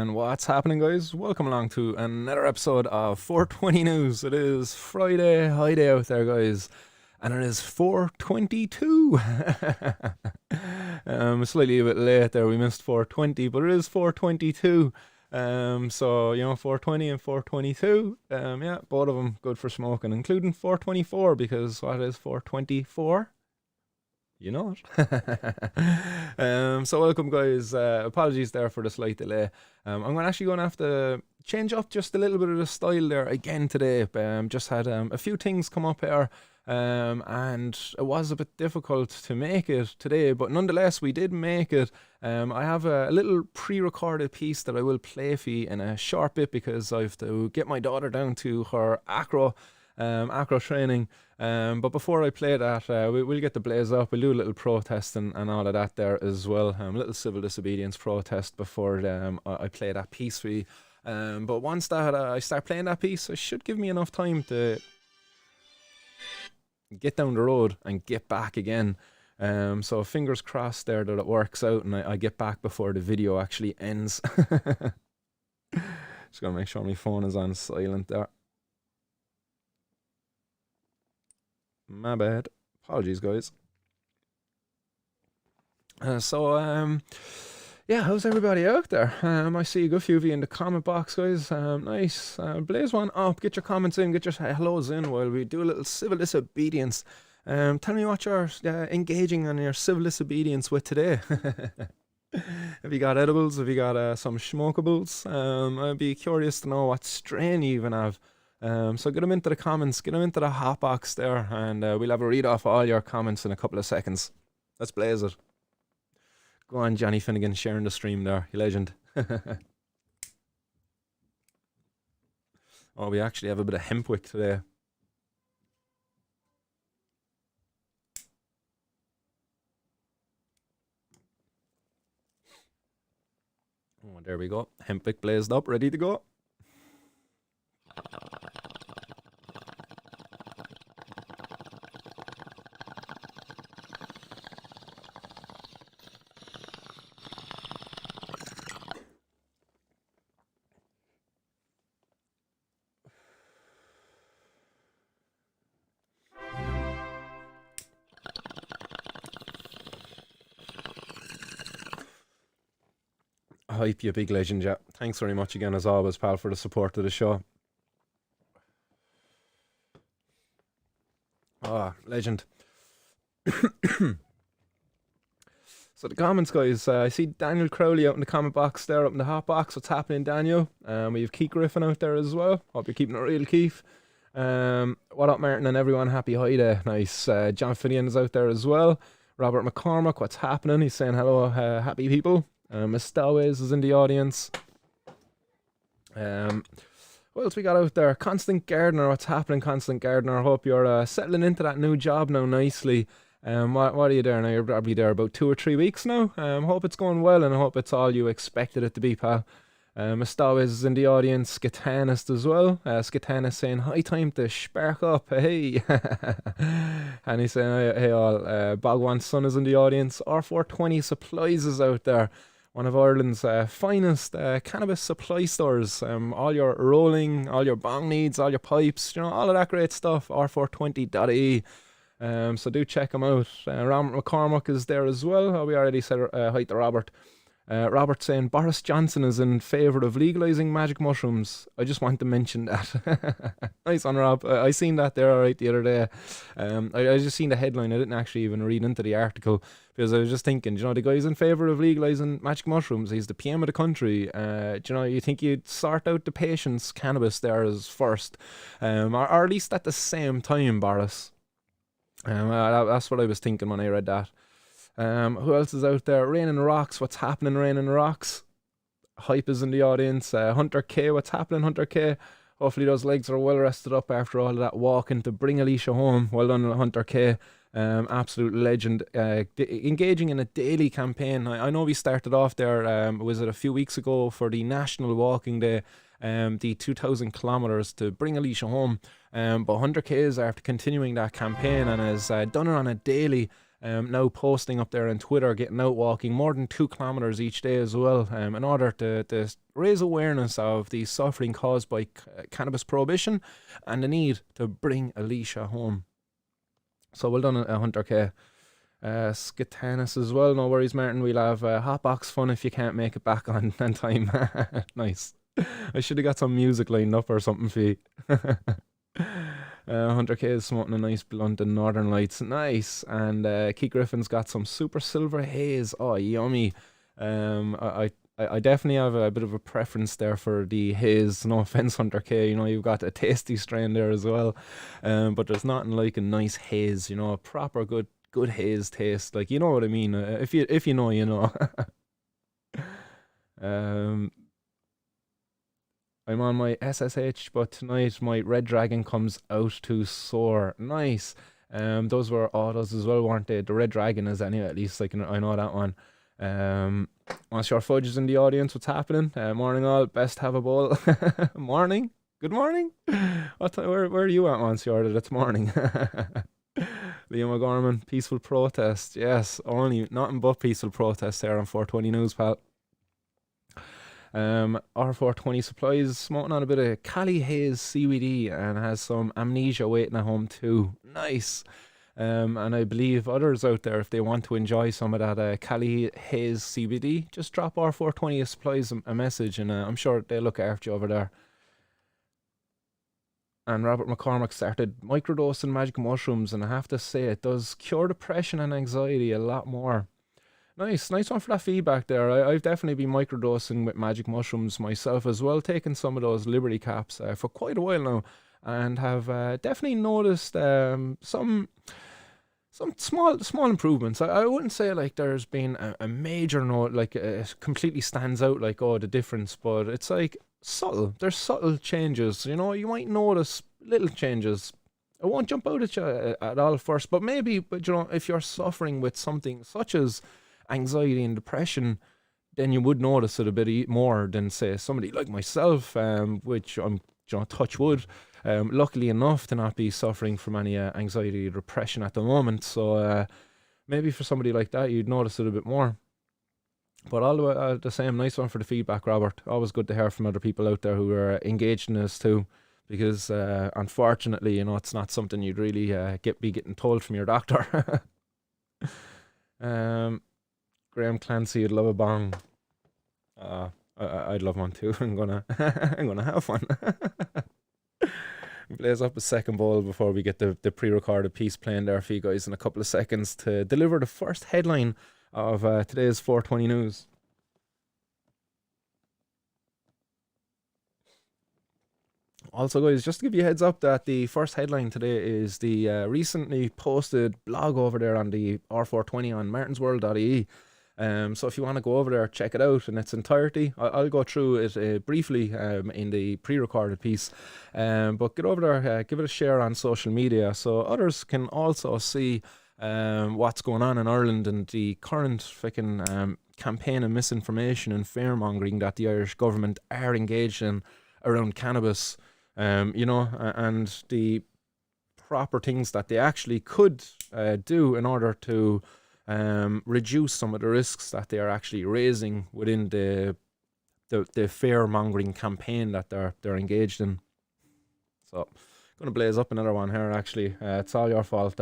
And what's happening, guys? Welcome along to another episode of 420 News. It is Friday-High-Day out there, guys, and it is 4:22. Slightly a bit late there. We missed 420, but it is 4:22. So 420 and 422. Yeah, both of them good for smoking, including 424 because what is 424? You know it. So welcome, guys. Apologies there for the slight delay. I'm actually going to have to change up just a little bit of the style there again today. Just had a few things come up here, and it was a bit difficult to make it today, but nonetheless we did make it. I have a little pre-recorded piece that I will play for you in a short bit because I have to get my daughter down to her acro training. But before I play that, we'll get the blaze up. We'll do a little protest and all of that there as well. A little civil disobedience protest before I play that piece for you. But once that I start playing that piece, it should give me enough time to get down the road and get back again. So fingers crossed there that it works out and I get back before the video actually ends. Just gotta make sure my phone is on silent there. My bad. Apologies, guys. Yeah, how's everybody out there? I see a good few of you in the comment box, guys. Nice. Blaze one up. Get your comments in. Get your hellos in while we do a little civil disobedience. Tell me what you're engaging on your civil disobedience with today. Have you got edibles? Have you got some smokables? I'd be curious to know what strain you even have. So get them into the comments, get them into the hot box there, and we'll have a read off all your comments in a couple of seconds. Let's blaze it. Go on, Johnny Finnegan, sharing the stream there, you legend. Oh, we actually have a bit of hempwick today. Oh, there we go. Hempwick blazed up, ready to go. Hype, you big legend, yeah. Thanks very much again, as always, pal, for the support of the show. Ah, legend. So the comments, guys, I see Daniel Crowley out in the comment box there, up in the hot box. What's happening, Daniel? We have Keith Griffin out there as well. Hope you're keeping it real, Keith. What up, Martin and everyone? Happy High-Day. Nice. John Finian is out there as well. Robert McCormick, what's happening? He's saying hello, happy people. Miss Stowways is in the audience. What else we got out there? Constant Gardener, what's happening, Constant Gardener? Hope you're settling into that new job now nicely. What are you there now? You're probably there about 2 or 3 weeks now. Hope it's going well and I hope it's all you expected it to be, pal. Miss Stowways is in the audience. Skatanist as well. Skatanist saying, high time to spark up, hey. And he's saying, hey all. Bogwan's son is in the audience. R420 Supplies is out there. One of Ireland's finest cannabis supply stores. All your rolling, all your bong needs, all your pipes, all of that great stuff. R420.ie. So do check them out. Robert McCormick is there as well. Oh, we already said hi to Robert. Robert saying Boris Johnson is in favour of legalising magic mushrooms. I just want to mention that. Nice one, Rob. I seen that there alright the other day. I just seen the headline. I didn't actually even read into the article because I was just thinking, the guy's in favour of legalising magic mushrooms. He's the PM of the country. You think you'd sort out the patient's cannabis there as first, or at least at the same time, Boris. That's what I was thinking when I read that. Who else is out there? Rain and Rocks. What's happening, Rain and Rocks? Hype is in the audience. Hunter K. What's happening, Hunter K? Hopefully those legs are well rested up after all of that walking to bring Alicia home. Well done, Hunter K. Absolute legend. Engaging in a daily campaign. I know we started off there, was it a few weeks ago for the National Walking Day, the 2,000 kilometres to bring Alicia home. But 100k is after continuing that campaign and has done it on a daily. now posting up there on Twitter, getting out walking more than 2 kilometers each day as well, in order to raise awareness of the suffering caused by cannabis prohibition and the need to bring Alicia home. So well done, Hunter K. Skitanis as well. No worries, Martin. We'll have hotbox fun if you can't make it back on time. Nice. I should have got some music lined up or something for you. Hunter K is smoking a nice blunt in Northern Lights. Nice. And Keith Griffin's got some super silver haze. Oh, yummy. I definitely have a bit of a preference there for the haze. No offense, Hunter K. You know, you've got a tasty strain there as well. But there's nothing like a nice haze, you know, a proper good haze taste. Like, you know what I mean? If you know, you know. I'm on my SSH, but tonight my Red Dragon comes out too sore. Nice. Those were autos as well, weren't they? The Red Dragon is anyway, at least like I know that one. Monsieur Fudge is in the audience. What's happening? Morning all. Best have a bowl. Morning. Good morning. Where are you at, Monsieur? That it's morning. Liam O'Gorman. Peaceful protest. Yes, only nothing but peaceful protest there on 420 News, pal. R420 Supplies smoking on a bit of Cali Haze CBD and has some Amnesia waiting at home too. Nice. And I believe others out there, if they want to enjoy some of that Cali Haze CBD, just drop R420 Supplies a message, and I'm sure they'll look after you over there. And Robert McCormick started microdosing magic mushrooms, and I have to say it does cure depression and anxiety a lot more. Nice one for that feedback there. I've definitely been microdosing with magic mushrooms myself as well, taking some of those Liberty caps for quite a while now, and have definitely noticed some small improvements. I wouldn't say like there's been a major note, like it completely stands out like, oh, the difference, but it's like subtle. There's subtle changes, you know. You might notice little changes. I won't jump out at you at all first, but maybe, you know, if you're suffering with something such as anxiety and depression, then you would notice it a bit more than, say, somebody like myself, which I'm, you know, touch wood, luckily enough to not be suffering from any anxiety or depression at the moment. So maybe for somebody like that, you'd notice it a bit more. But all the same, nice one for the feedback, Robert. Always good to hear from other people out there who are engaged in this too, because unfortunately, you know, it's not something you'd really be getting told from your doctor. Graham Clancy would love a bong. I'd love one too. I'm gonna have one. Blaze up a second bowl before we get the pre-recorded piece playing there for you guys in a couple of seconds to deliver the first headline of today's 420 News. Also, guys, just to give you a heads up that the first headline today is the recently posted blog over there on the R420 on martinsworld.ie. So if you want to go over there, check it out in its entirety. I'll go through it briefly in the pre-recorded piece. But get over there, give it a share on social media so others can also see what's going on in Ireland and the current freaking campaign of misinformation and fear-mongering that the Irish government are engaged in around cannabis. You know, and the proper things that they actually could do in order to reduce some of the risks that they are actually raising within the fear-mongering campaign that they're engaged in. So, going to blaze up another one here, actually. It's all your fault,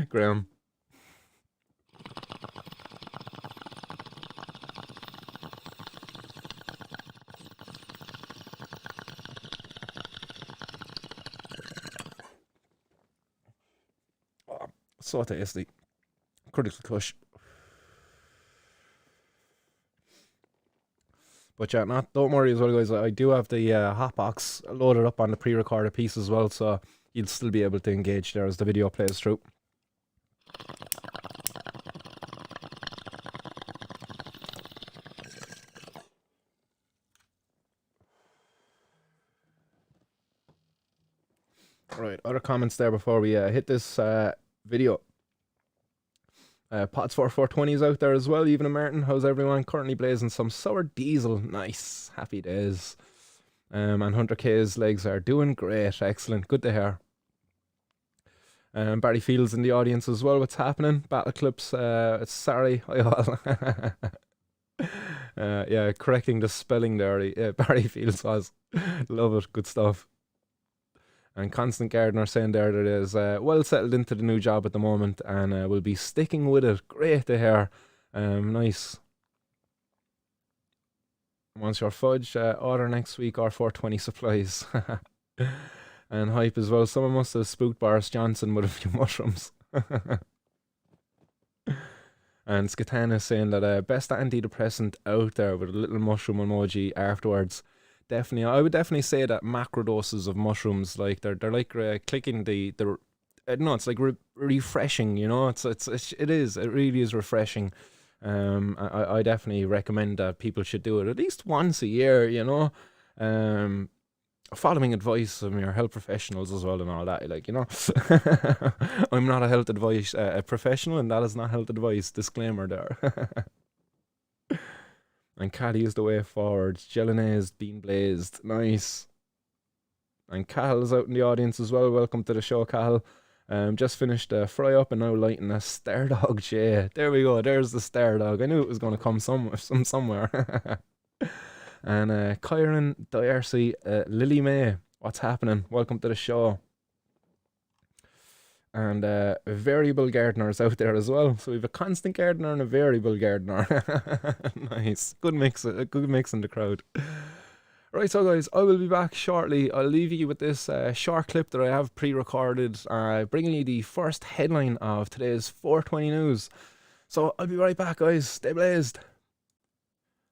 Graham. So tasty. Critical kush. But yeah, don't worry as well, guys. I do have the hotbox loaded up on the pre-recorded piece as well, so you'll still be able to engage there as the video plays through. Right, other comments there before we hit this video. Pots for 420s out there as well. Even a Martin, how's everyone? Currently blazing some sour diesel. Nice, happy days. And Hunter K's legs are doing great. Excellent, good to hear. Barry Fields in the audience as well. What's happening? Battle Clips. Sorry. Yeah, correcting the spelling there. Barry Fields was. Love it. Good stuff. And Constant Gardener saying there that it is well settled into the new job at the moment and will be sticking with it. Great to hear. Nice. Once your fudge, order next week or 420 supplies. And hype as well. Someone must have spooked Boris Johnson with a few mushrooms. And Skatana saying that best antidepressant out there with a little mushroom emoji afterwards. Definitely, I would definitely say that macro doses of mushrooms, like they're like clicking the I don't know, it's like refreshing, you know. It really is refreshing. I definitely recommend that people should do it at least once a year, you know. Following advice from your health professionals as well and all that, like, you know. I'm not a health advice professional, and that is not health advice. Disclaimer there. And Caddy is the way forward. Jellies being blazed. Nice. And Cal is out in the audience as well. Welcome to the show, Cal. Just finished fry up and now lighting a star dog J. There we go. There's the star dog. I knew it was going to come somewhere. And Kyron, Darcy, Lily May. What's happening? Welcome to the show. And variable gardeners out there as well. So we have a constant gardener and a variable gardener. Nice. Good mix in the crowd. Right, so guys, I will be back shortly. I'll leave you with this short clip that I have pre-recorded, bringing you the first headline of today's 420 news. So I'll be right back, guys. Stay blazed.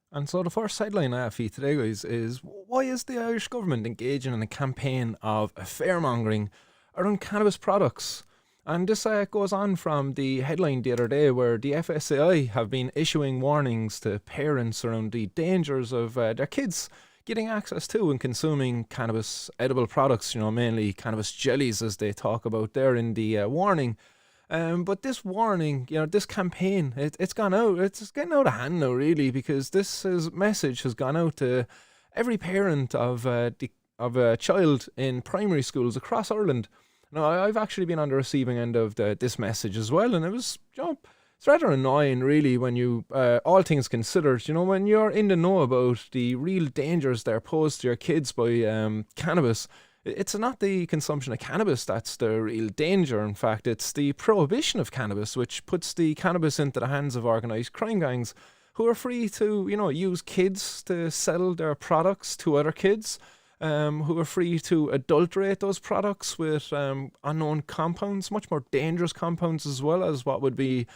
And so the first headline I have for you today, guys, is why is the Irish government engaging in a campaign of fear-mongering around cannabis products? And this goes on from the headline the other day where the FSAI have been issuing warnings to parents around the dangers of their kids getting access to and consuming cannabis edible products, you know, mainly cannabis jellies as they talk about there in the warning. But this warning, you know, this campaign, it's gone out, it's getting out of hand now really, because this message has gone out to every parent of a child in primary schools across Ireland. Now, I've actually been on the receiving end of this message as well, and it was, you know, it's rather annoying, really, when you, all things considered, you know, when you're in the know about the real dangers that are posed to your kids by cannabis. It's not the consumption of cannabis that's the real danger. In fact, it's the prohibition of cannabis, which puts the cannabis into the hands of organised crime gangs who are free to, you know, use kids to sell their products to other kids. Who are free to adulterate those products with unknown compounds, much more dangerous compounds as well as what would be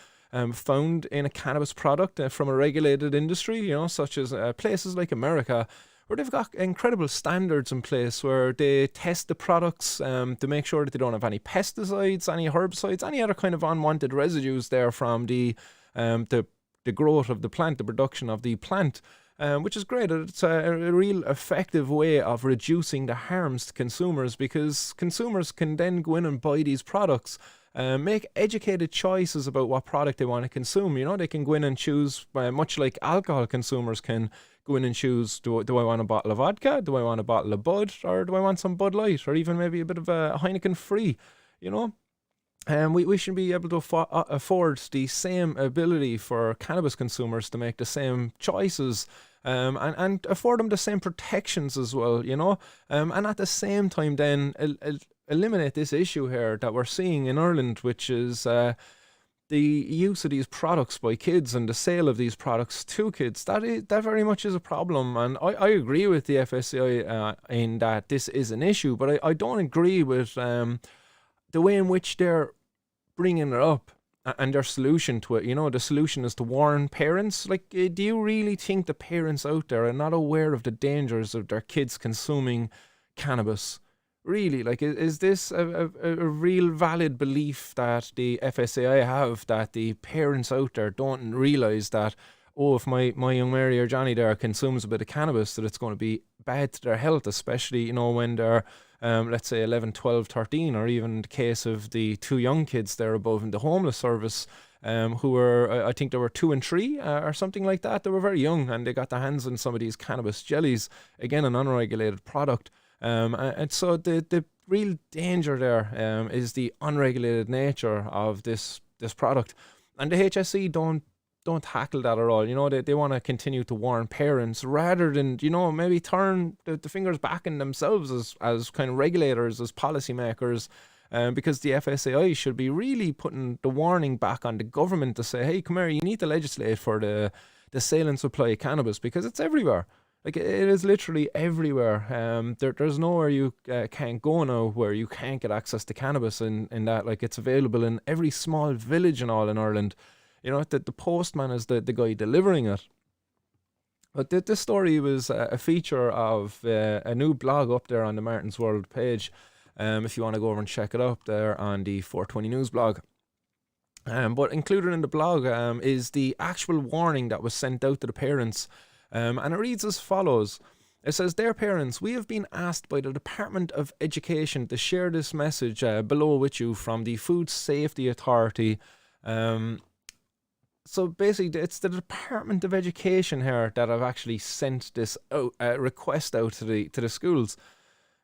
found in a cannabis product from a regulated industry, you know, such as places like America, where they've got incredible standards in place where they test the products to make sure that they don't have any pesticides, any herbicides, any other kind of unwanted residues there from the growth of the plant, the production of the plant. Which is great. It's a real effective way of reducing the harms to consumers, because consumers can then go in and buy these products, make educated choices about what product they want to consume. You know, they can go in and choose, much like alcohol consumers can go in and choose, do I want a bottle of vodka, do I want a bottle of Bud, or do I want some Bud Light, or even maybe a bit of a Heineken Free, you know? We should be able to afford the same ability for cannabis consumers to make the same choices, and afford them the same protections as well, you know, and at the same time then eliminate this issue here that we're seeing in Ireland, which is the use of these products by kids and the sale of these products to kids. That very much is a problem, and I agree with the FSCI in that this is an issue, but I don't agree with the way in which they're bringing it up and their solution to it. You know, the solution is to warn parents. Like, do you really think the parents out there are not aware of the dangers of their kids consuming cannabis? Really, like, is this a real valid belief that the FSAI have, that the parents out there don't realise that, oh, if my young Mary or Johnny there consumes a bit of cannabis, that it's going to be bad to their health, especially, you know, when they're let's say 11, 12, 13, or even in the case of the two young kids there above in the homeless service, who were, I think they were 2 and 3 or something like that. They were very young and they got their hands on some of these cannabis jellies, again an unregulated product. And so the real danger there is the unregulated nature of this product. And the HSE don't tackle that at all. They want to continue to warn parents rather than, maybe turn the fingers back in themselves as kind of regulators, as policymakers, because the FSAI should be really putting the warning back on the government to say, hey, come here, you need to legislate for the sale and supply of cannabis, because it's everywhere. Like, it is literally everywhere. There's nowhere you can't go now where you can't get access to cannabis, in that, like, it's available in every small village and all in Ireland. The postman is the guy delivering it. But this story was a feature of a new blog up there on the Martin's World page. If you want to go over and check it up there on the 420 News blog. But included in the blog is the actual warning that was sent out to the parents. And it reads as follows. It says, "Dear parents, we have been asked by the Department of Education to share this message below with you from the Food Safety Authority." So basically, it's the Department of Education here that have actually sent this out, request out to the schools.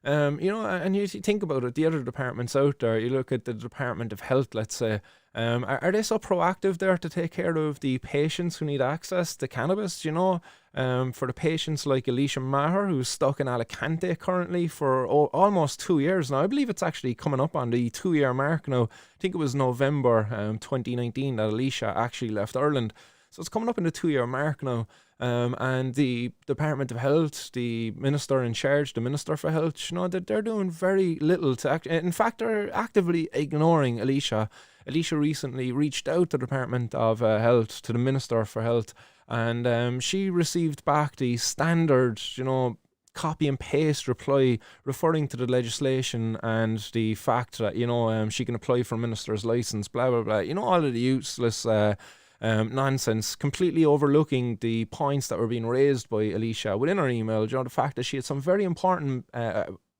And you think about it, the other departments out there, you look at the Department of Health, let's say, are they so proactive there to take care of the patients who need access to cannabis, for the patients like Alicia Maher, who's stuck in Alicante currently for almost 2 years now. I believe it's actually coming up on the 2-year mark now. I think it was November 2019 that Alicia actually left Ireland. So it's coming up in the 2-year mark now. And the Department of Health, the Minister in charge, the Minister for Health, that they're doing very little to act. In fact, they're actively ignoring Alicia. Alicia recently reached out to the Department of Health, to the Minister for Health, and she received back the standard, copy and paste reply referring to the legislation and the fact that, she can apply for a minister's license, blah, blah, blah. All of the useless nonsense, completely overlooking the points that were being raised by Alicia within her email. The fact that she had some very important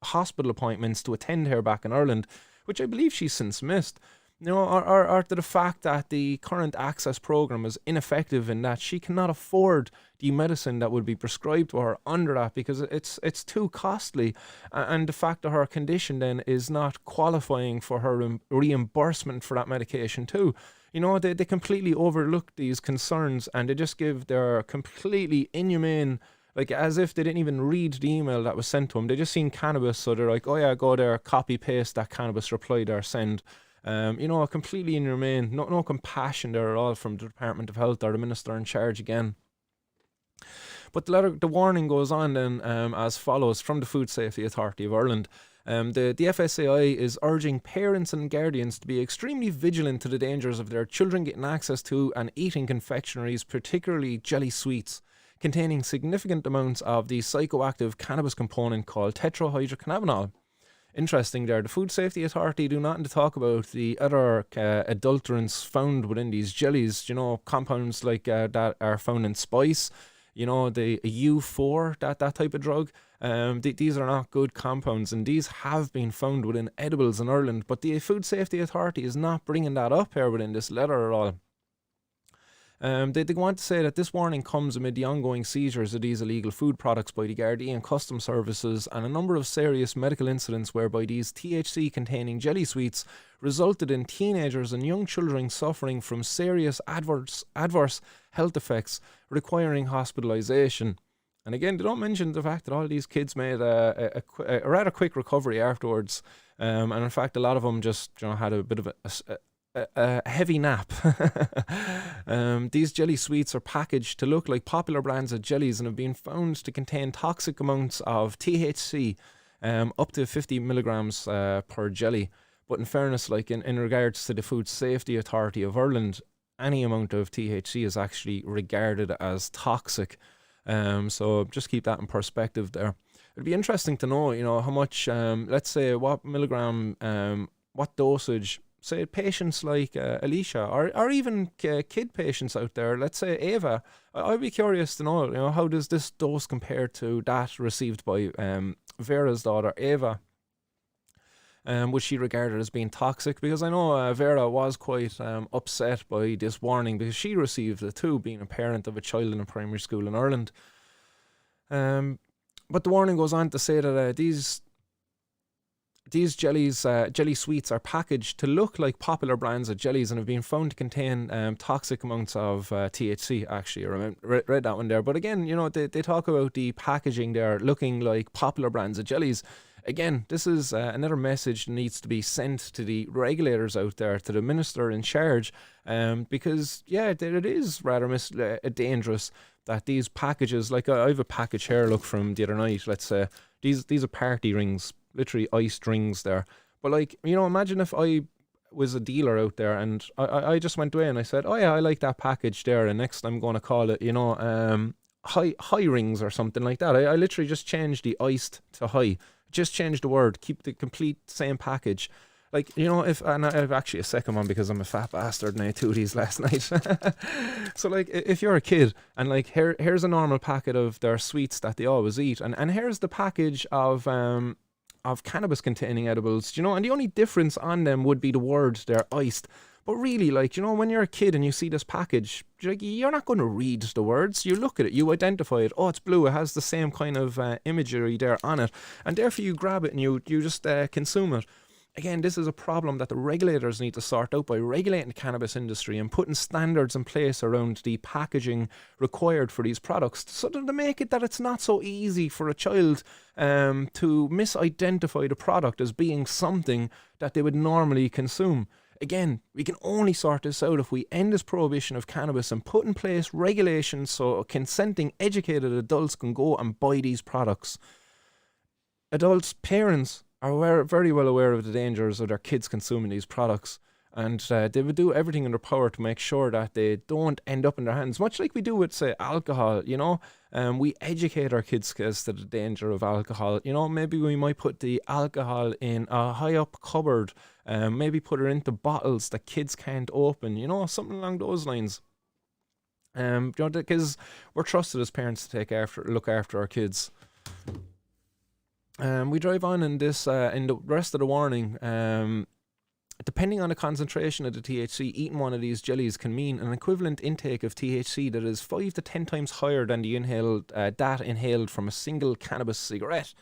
hospital appointments to attend here back in Ireland, which I believe she's since missed. Or to the fact that the current access program is ineffective in that she cannot afford the medicine that would be prescribed to her under that because it's too costly, and the fact that her condition then is not qualifying for her reimbursement for that medication too. They completely overlook these concerns, and they just give their completely inhumane, like, as if they didn't even read the email that was sent to them. They just seen cannabis, so they're like, oh yeah, go there, copy paste that cannabis reply there, send. Completely inhumane, no compassion there at all from the Department of Health or the Minister in charge again. But the warning goes on then as follows from the Food Safety Authority of Ireland. The FSAI is urging parents and guardians to be extremely vigilant to the dangers of their children getting access to and eating confectionaries, particularly jelly sweets, containing significant amounts of the psychoactive cannabis component called tetrahydrocannabinol. Interesting there, the Food Safety Authority do not talk about the other adulterants found within these jellies, compounds like that are found in spice, the U4, that type of drug. These are not good compounds, and these have been found within edibles in Ireland, but the Food Safety Authority is not bringing that up here within this letter at all. They go on to say that this warning comes amid the ongoing seizures of these illegal food products by the Gardaí and Customs Services, and a number of serious medical incidents whereby these THC-containing jelly sweets resulted in teenagers and young children suffering from serious adverse health effects requiring hospitalisation. And again, they don't mention the fact that all these kids made a rather quick recovery afterwards, and in fact a lot of them just had a bit of a heavy nap. These jelly sweets are packaged to look like popular brands of jellies and have been found to contain toxic amounts of THC, up to 50 milligrams per jelly. But in fairness, like in regards to the Food Safety Authority of Ireland, any amount of THC is actually regarded as toxic. So just keep that in perspective there. It'd be interesting to know, how much, let's say, what milligram, what dosage, say patients like Alicia or even kid patients out there, let's say Ava. I'd be curious to know, how does this dose compare to that received by Vera's daughter, Ava? Was she regarded as being toxic? Because I know Vera was quite upset by this warning because she received it too, being a parent of a child in a primary school in Ireland. But the warning goes on to say that these these jellies, jelly sweets, are packaged to look like popular brands of jellies and have been found to contain toxic amounts of THC. Actually, I read that one there. But again, they talk about the packaging there looking like popular brands of jellies. Again, this is another message that needs to be sent to the regulators out there, to the minister in charge, because, yeah, it is rather dangerous that these packages, like I have a package here, look, from the other night, let's say, these are party rings, literally iced rings there. But, like, imagine if I was a dealer out there and I just went away and I said, oh yeah, I like that package there, and next I'm going to call it, high rings or something like that. I literally just changed the iced to high. Just change the word, keep the complete same package. Like, and I have actually a second one because I'm a fat bastard and I ate 2 of these last night. So, like, if you're a kid and, like, here's a normal packet of their sweets that they always eat, and here's the package of cannabis containing edibles, and the only difference on them would be the word, they're iced. But really, like, when you're a kid and you see this package, you're not going to read the words. You look at it, you identify it. Oh, it's blue. It has the same kind of imagery there on it. And therefore you grab it and you just consume it. Again, this is a problem that the regulators need to sort out by regulating the cannabis industry and putting standards in place around the packaging required for these products, so that to make it that it's not so easy for a child to misidentify the product as being something that they would normally consume. Again, we can only sort this out if we end this prohibition of cannabis and put in place regulations so consenting, educated adults can go and buy these products. Adults, parents, are very well aware of the dangers of their kids consuming these products, and they would do everything in their power to make sure that they don't end up in their hands, much like we do with, say, alcohol. We educate our kids as to the danger of alcohol. Maybe we might put the alcohol in a high up cupboard, maybe put it into bottles that kids can't open, something along those lines. Because we're trusted as parents to look after our kids. We drive on in this, in the rest of the warning. Depending on the concentration of the THC, eating one of these jellies can mean an equivalent intake of THC that is 5 to 10 times higher than the inhaled from a single cannabis cigarette.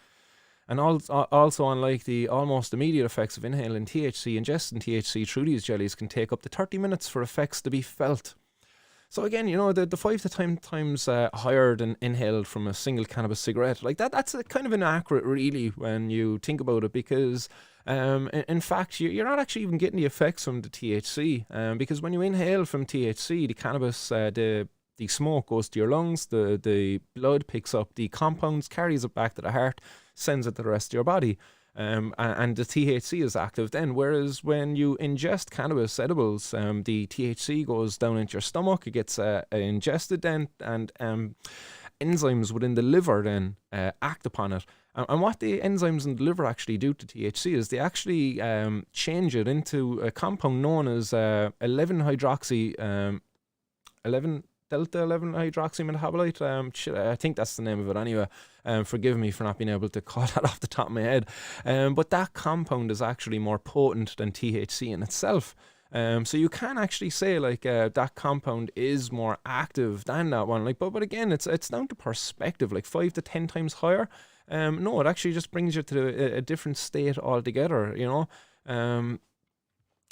And also, unlike the almost immediate effects of inhaling THC, ingesting THC through these jellies can take up to 30 minutes for effects to be felt. So again, the 5 to 10 times higher than inhaled from a single cannabis cigarette, like that's kind of inaccurate, really, when you think about it, because in fact, you're not actually even getting the effects from the THC, because when you inhale from THC, the cannabis, the smoke goes to your lungs, the blood picks up the compounds, carries it back to the heart, sends it to the rest of your body. And the THC is active then, whereas when you ingest cannabis edibles, the THC goes down into your stomach, it gets ingested then, and enzymes within the liver then act upon it. And what the enzymes in the liver actually do to THC is they actually change it into a compound known as 11-hydroxy, 11 delta 11 hydroxymetabolite. I think that's the name of it anyway. Forgive me for not being able to call that off the top of my head. But that compound is actually more potent than THC in itself. So you can actually say, like, that compound is more active than that one. Like, but again, it's down to perspective. Like 5 to 10 times higher. No, it actually just brings you to a different state altogether.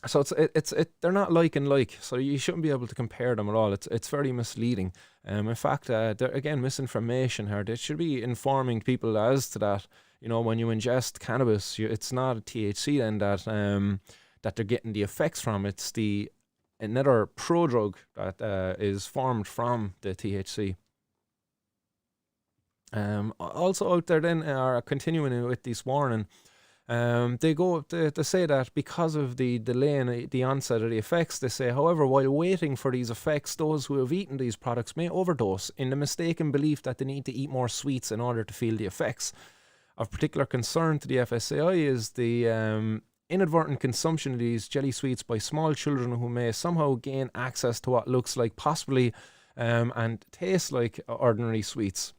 So it's they're not like and like, so you shouldn't be able to compare them at all. It's very misleading. In fact, they're, again, misinformation here. They should be informing people as to that. When you ingest cannabis, it's not a THC then that they're getting the effects from. It's another prodrug that is formed from the THC. Also out there then are continuing with this warning. They say that because of the delay in the onset of the effects, they say, however, while waiting for these effects, those who have eaten these products may overdose in the mistaken belief that they need to eat more sweets in order to feel the effects. Of particular concern to the FSAI is the inadvertent consumption of these jelly sweets by small children who may somehow gain access to what looks like possibly and tastes like ordinary sweets.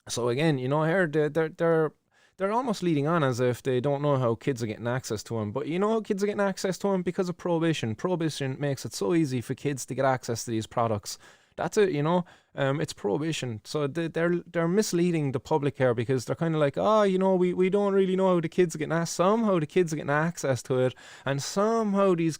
So again, here they're almost leading on as if they don't know how kids are getting access to them. But how kids are getting access to them? Because of prohibition. Prohibition makes it so easy for kids to get access to these products. That's it, you know. It's prohibition. So they're misleading the public here because they're kind of like, oh, you know, we don't really know how the kids are getting somehow the kids are getting access to it, and somehow these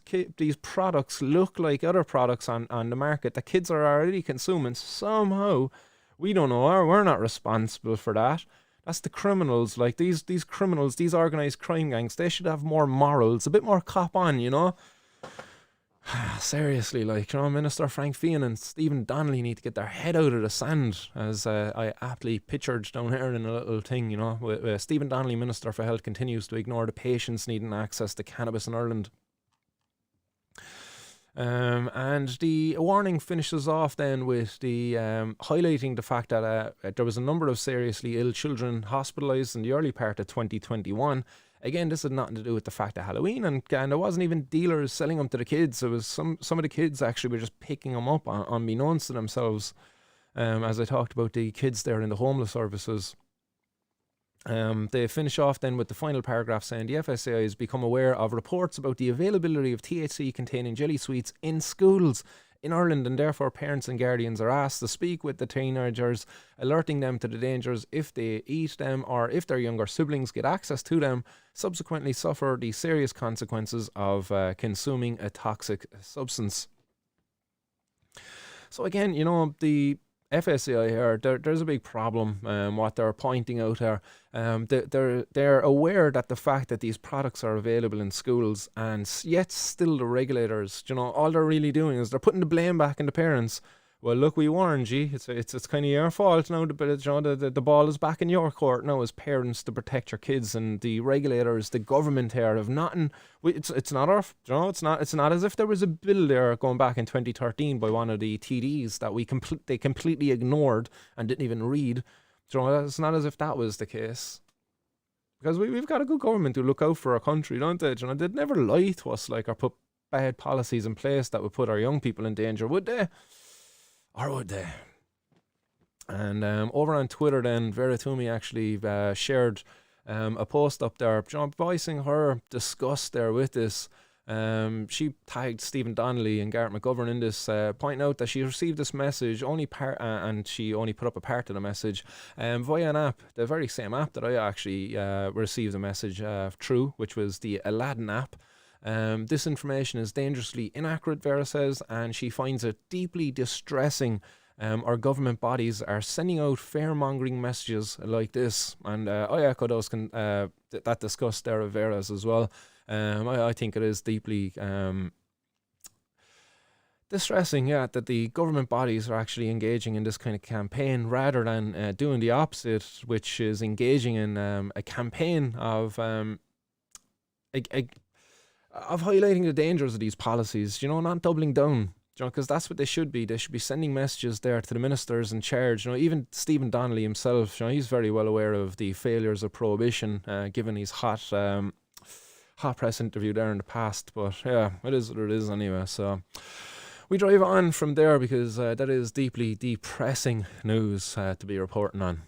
products look like other products on the market that kids are already consuming. Somehow, we don't know, or we're not responsible for that. That's the criminals, like these criminals, these organised crime gangs. They should have more morals, a bit more cop on, you know. Seriously, like, you know, Minister Frank Fian and Stephen Donnelly need to get their head out of the sand, as I aptly pictured down here in a little thing, you know. Stephen Donnelly, Minister for Health, continues to ignore the patients needing access to cannabis in Ireland. And the warning finishes off then with the highlighting the fact that there was a number of seriously ill children hospitalised in the early part of 2021. Again, this had nothing to do with the fact of Halloween, and there wasn't even dealers selling them to the kids. It was some of the kids actually were just picking them up unbeknownst to themselves. As I talked about the kids there in the homeless services. They finish off then with the final paragraph saying the FSAI has become aware of reports about the availability of THC containing jelly sweets in schools in Ireland, and therefore parents and guardians are asked to speak with the teenagers, alerting them to the dangers if they eat them or if their younger siblings get access to them, subsequently suffer the serious consequences of consuming a toxic substance. So again, you know, the FSAI here, there's a big problem. What they're pointing out here, they're aware that the fact that these products are available in schools, and yet still the regulators, you know, all they're really doing is they're putting the blame back on the parents. Well, look, we warned you. It's kind of your fault now. But you know, the ball is back in your court now as parents to protect your kids, and the regulators, the government here have nothing. It's not our, you know, it's not as if there was a bill there going back in 2013 by one of the TDs that they completely ignored and didn't even read. You know, it's not as if that was the case. Because we've got a good government to look out for our country, don't they? You know, they'd never lie to us like or put bad policies in place that would put our young people in danger, would they? Or would they? And over on Twitter then, Vera Toomey actually shared a post up there, voicing her disgust there with this. She tagged Stephen Donnelly and Garrett McGovern in this, pointing out that she received this message and she only put up a part of the message via an app, the very same app that I actually received the message through, which was the Aladdin app. This information is dangerously inaccurate, Vera says, and she finds it deeply distressing. Our government bodies are sending out fear-mongering messages like this, and I echo those that disgust there of Vera's as well. I think it is deeply distressing, that the government bodies are actually engaging in this kind of campaign rather than doing the opposite, which is engaging in a campaign of highlighting the dangers of these policies, you know, not doubling down, you know, because that's what they should be. They should be sending messages there to the ministers in charge. You know, even Stephen Donnelly himself, you know, he's very well aware of the failures of prohibition, given his hot press interview there in the past. But yeah, it is what it is anyway. So we drive on from there because that is deeply depressing news to be reporting on.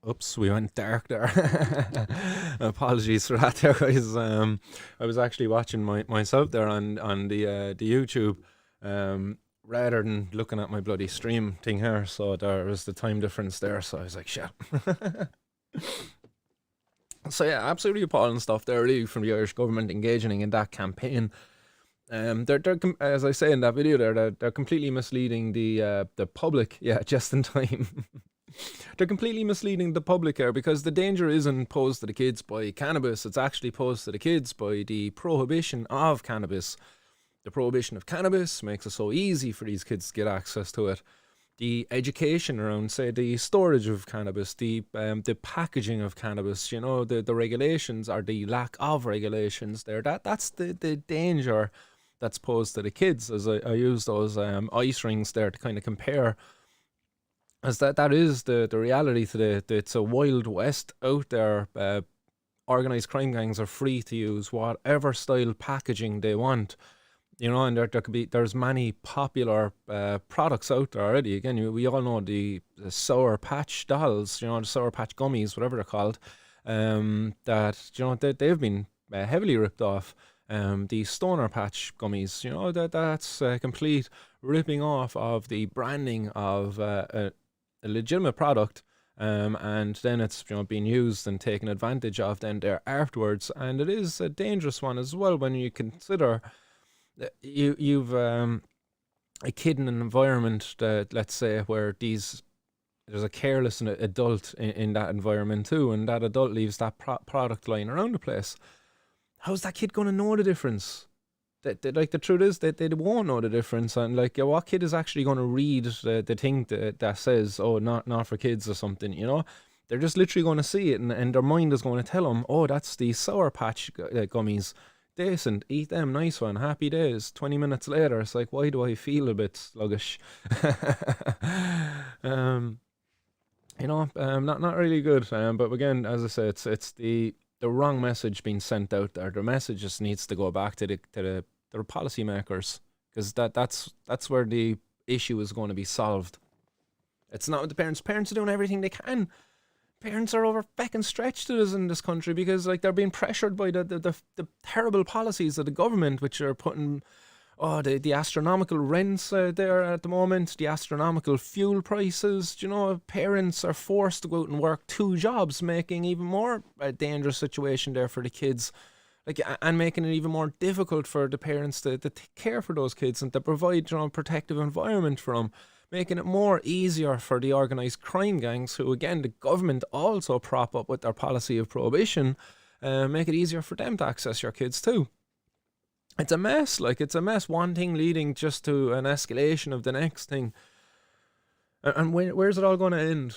Oops, we went dark there. Apologies for that there, guys. I was actually watching myself there on the YouTube, rather than looking at my bloody stream thing here. So there was the time difference there. So I was like, shit. So yeah, absolutely appalling stuff there, really, from the Irish government engaging in that campaign. They're as I say in that video there, they're completely misleading the public. Yeah, just in time. They're completely misleading the public here, because the danger isn't posed to the kids by cannabis. It's actually posed to the kids by the prohibition of cannabis. The prohibition of cannabis makes it so easy for these kids to get access to it. The education around, say, the storage of cannabis, the packaging of cannabis, you know, the regulations or the lack of regulations there. That's the danger that's posed to the kids, as I use those ice rings there to kind of compare. As that is the reality today. It's a wild west out there. Organised crime gangs are free to use whatever style packaging they want. And there could be there's many popular products out there already. Again, we all know the Sour Patch dolls, the Sour Patch gummies, whatever they're called. That they've been heavily ripped off. The Stoner Patch gummies, that's a complete ripping off of the branding of a legitimate product. And then it's being used and taken advantage of then there afterwards, and it is a dangerous one as well when you consider you've a kid in an environment that, let's say, where there's a careless adult in that environment too, and that adult leaves that product lying around the place. How's that kid going to know the difference? Like, the truth is that they won't know the difference, and like, what kid is actually going to read the thing that says, oh, not for kids or something? They're just literally going to see it, and their mind is going to tell them, oh, that's the Sour Patch gummies. Decent, eat them, nice one, happy days. 20 minutes later, it's like, why do I feel a bit sluggish? Not really good. But again, as I say, it's the wrong message being sent out there. The message just needs to go back to the policymakers, because that's where the issue is going to be solved. It's not with the parents. Parents are doing everything they can. Parents are over feckin' stretched in this country, because like, they're being pressured by the terrible policies of the government, which are putting the astronomical rents there at the moment, the astronomical fuel prices. Parents are forced to go out and work 2 jobs, making even more a dangerous situation there for the kids, like, and making it even more difficult for the parents to care for those kids and to provide a protective environment for them, making it more easier for the organised crime gangs, who again the government also prop up with their policy of prohibition, make it easier for them to access your kids too. It's a mess. Like, it's a mess. One thing leading just to an escalation of the next thing. And where's it all going to end?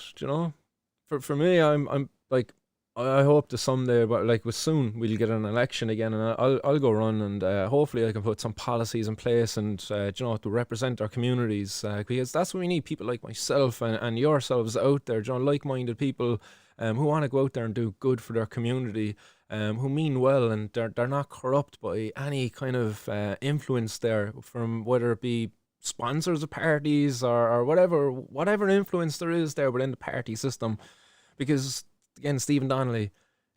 For me, I'm like, I hope to someday, but like, with soon we'll get an election again, and I'll go run, and hopefully I can put some policies in place, and to represent our communities, because that's what we need. People like myself and yourselves out there, like-minded people who want to go out there and do good for their community, who mean well, and they're not corrupt by any kind of influence there, from whether it be sponsors of parties or whatever influence there is there within the party system. Because again, Stephen Donnelly,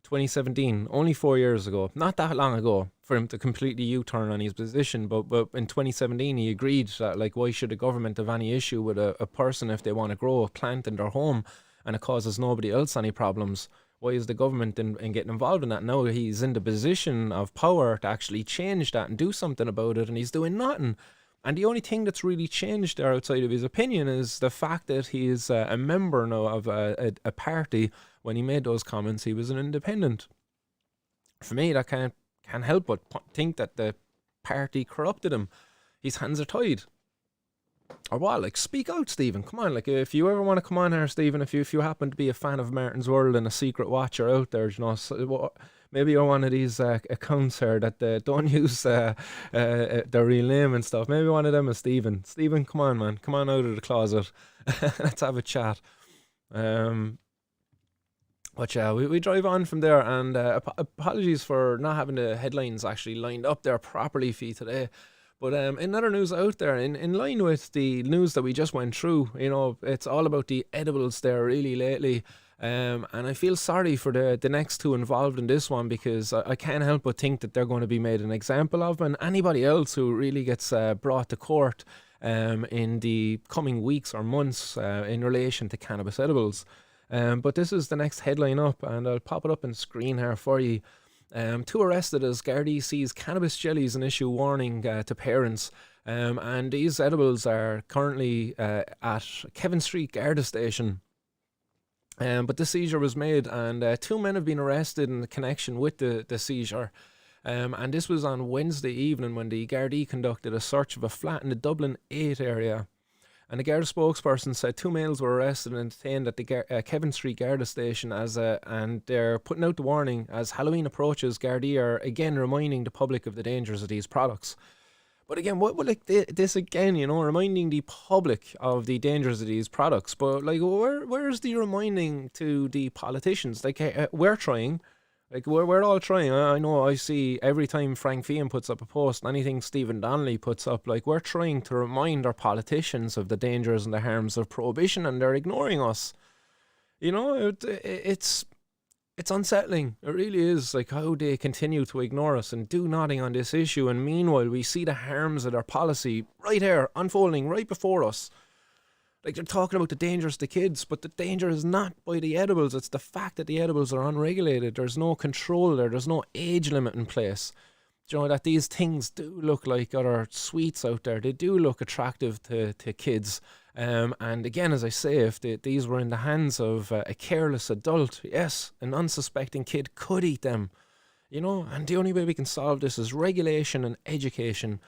2017, only 4 years ago, not that long ago, for him to completely U-turn on his position. But in 2017, he agreed that, like, why should the government have any issue with a person if they want to grow a plant in their home and it causes nobody else any problems? Why is the government in getting involved in that? Now he's in the position of power to actually change that and do something about it, and he's doing nothing. And the only thing that's really changed there outside of his opinion is the fact that he is a member now of a party. When he made those comments, he was an independent. For me, that can't help but think that the party corrupted him. His hands are tied. Or what? Like, speak out, Stephen. Come on, like, if you ever want to come on here, Stephen, if you happen to be a fan of Martin's World and a secret watcher out there, maybe you're one of these accounts here that don't use their real name and stuff. Maybe one of them is Stephen. Stephen, come on, man. Come on out of the closet. Let's have a chat. But yeah, we drive on from there, and apologies for not having the headlines actually lined up there properly for you today. But in other news out there, in line with the news that we just went through, it's all about the edibles there really lately. And I feel sorry for the next 2 involved in this one, because I can't help but think that they're going to be made an example of, and anybody else who really gets brought to court in the coming weeks or months in relation to cannabis edibles. But this is the next headline up, and I'll pop it up on screen here for you. 2 arrested as Gardaí sees cannabis jellies and issue warning to parents. And these edibles are currently at Kevin Street Garda Station. But the seizure was made, and 2 men have been arrested in connection with the seizure. And this was on Wednesday evening when the Gardaí conducted a search of a flat in the Dublin 8 area. And the Garda spokesperson said 2 males were arrested and detained at the Kevin Street Garda Station and they're putting out the warning as Halloween approaches. Gardaí are again reminding the public of the dangers of these products. But again, what like this again, reminding the public of the dangers of these products. But like, where's the reminding to the politicians? Like, we're trying. Like we're all trying. I know I see every time Frank Fian puts up a post, anything Stephen Donnelly puts up, like we're trying to remind our politicians of the dangers and the harms of prohibition, and they're ignoring us. It's unsettling. It really is. Like how they continue to ignore us and do nothing on this issue, and meanwhile we see the harms of their policy right here unfolding right before us. Like they're talking about the dangers to kids, but the danger is not by the edibles. It's the fact that the edibles are unregulated. There's no control there. There's no age limit in place. That these things do look like other sweets out there. They do look attractive to kids. And again, as I say, if these were in the hands of a careless adult, yes, an unsuspecting kid could eat them. And the only way we can solve this is regulation and education.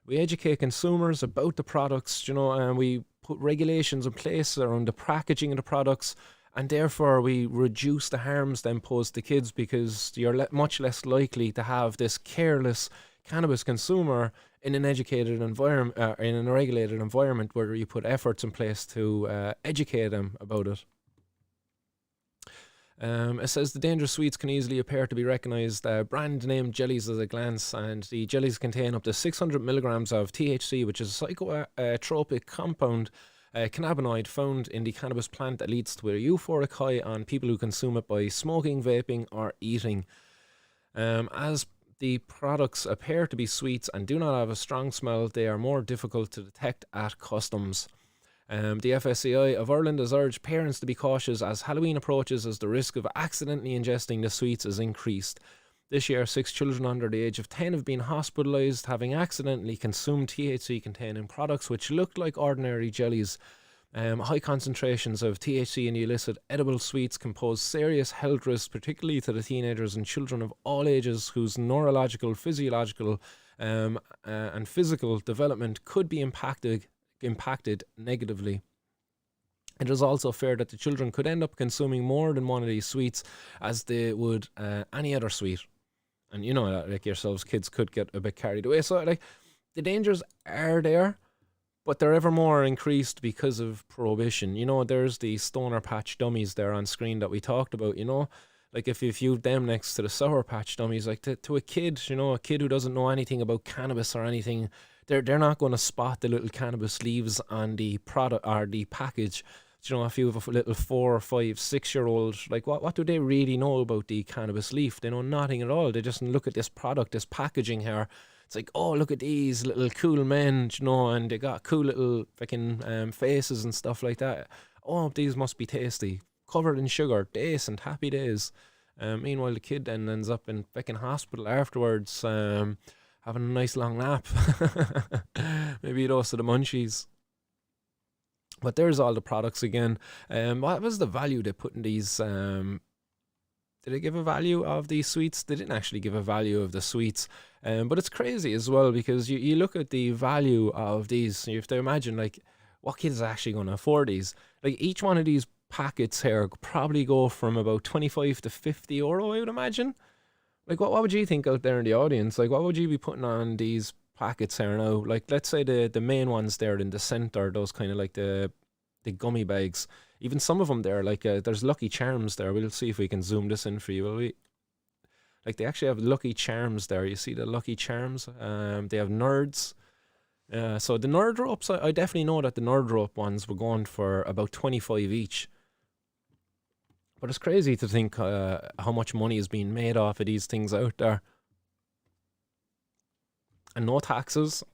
We educate consumers about the products, and we put regulations in place around the packaging of the products, and therefore we reduce the harms then posed to kids, because you're much less likely to have this careless cannabis consumer in an educated environment, in a regulated environment where you put efforts in place to educate them about it. It says the dangerous sweets can easily appear to be recognised brand name jellies at a glance, and the jellies contain up to 600 milligrams of THC, which is a psychotropic compound, cannabinoid found in the cannabis plant that leads to a euphoric high on people who consume it by smoking, vaping or eating. As the products appear to be sweets and do not have a strong smell, they are more difficult to detect at customs. The FSCI of Ireland has urged parents to be cautious as Halloween approaches, as the risk of accidentally ingesting the sweets is increased. This year, 6 children under the age of 10 have been hospitalised, having accidentally consumed THC-containing products which looked like ordinary jellies. High concentrations of THC in the illicit edible sweets can pose serious health risks, particularly to the teenagers and children of all ages whose neurological, physiological and physical development could be impacted negatively. It is also fair that the children could end up consuming more than one of these sweets as they would any other sweet. And like yourselves, kids could get a bit carried away. So like the dangers are there, but they're ever more increased because of prohibition. There's the stoner patch dummies there on screen that we talked about, like if you viewed them next to the sour patch dummies, like to a kid, a kid who doesn't know anything about cannabis or anything, they're not going to spot the little cannabis leaves on the product or the package. If you have a little 4 or 5, 6-year-old, like what do they really know about the cannabis leaf? They know nothing at all. They just look at this product, this packaging here. It's like, oh, look at these little cool men, and they got cool little fucking faces and stuff like that. Oh, these must be tasty, covered in sugar, decent, happy days. Meanwhile, the kid then ends up in fucking hospital afterwards, having a nice long nap. Maybe a dose of the munchies. But there's all the products again. What was the value they put in these? Did they give a value of these sweets? They didn't actually give a value of the sweets. But it's crazy as well, because you look at the value of these. You have to imagine, like, what kid is actually going to afford these? Like, each one of these packets here probably go from about 25 to 50 euro, I would imagine. Like, what would you think out there in the audience? Like, what would you be putting on these packets here now? Like, let's say the main ones there in the center, those kind of like the gummy bags. Even some of them there, like there's Lucky Charms there. We'll see if we can zoom this in for you, will we? Like, they actually have Lucky Charms there. You see the Lucky Charms? They have Nerds. So the Nerd ropes, I definitely know that the Nerd rope ones were going for about 25 each. But it's crazy to think how much money is being made off of these things out there. And no taxes.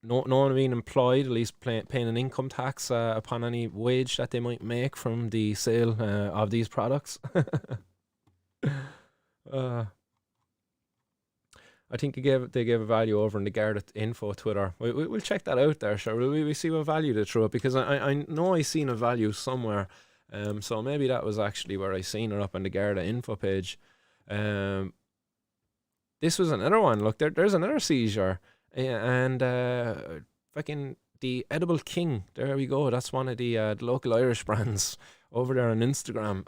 No one being employed, at least paying an income tax upon any wage that they might make from the sale of these products. I think they gave a value over in the Garda Info Twitter. We'll check that out there, sure. We see what value they threw up, because I know I seen a value somewhere. So maybe that was actually where I seen it, up on the Garda Info page. This was another one. Look, there's another seizure. And fucking the Edible King. There we go. That's one of the local Irish brands over there on Instagram.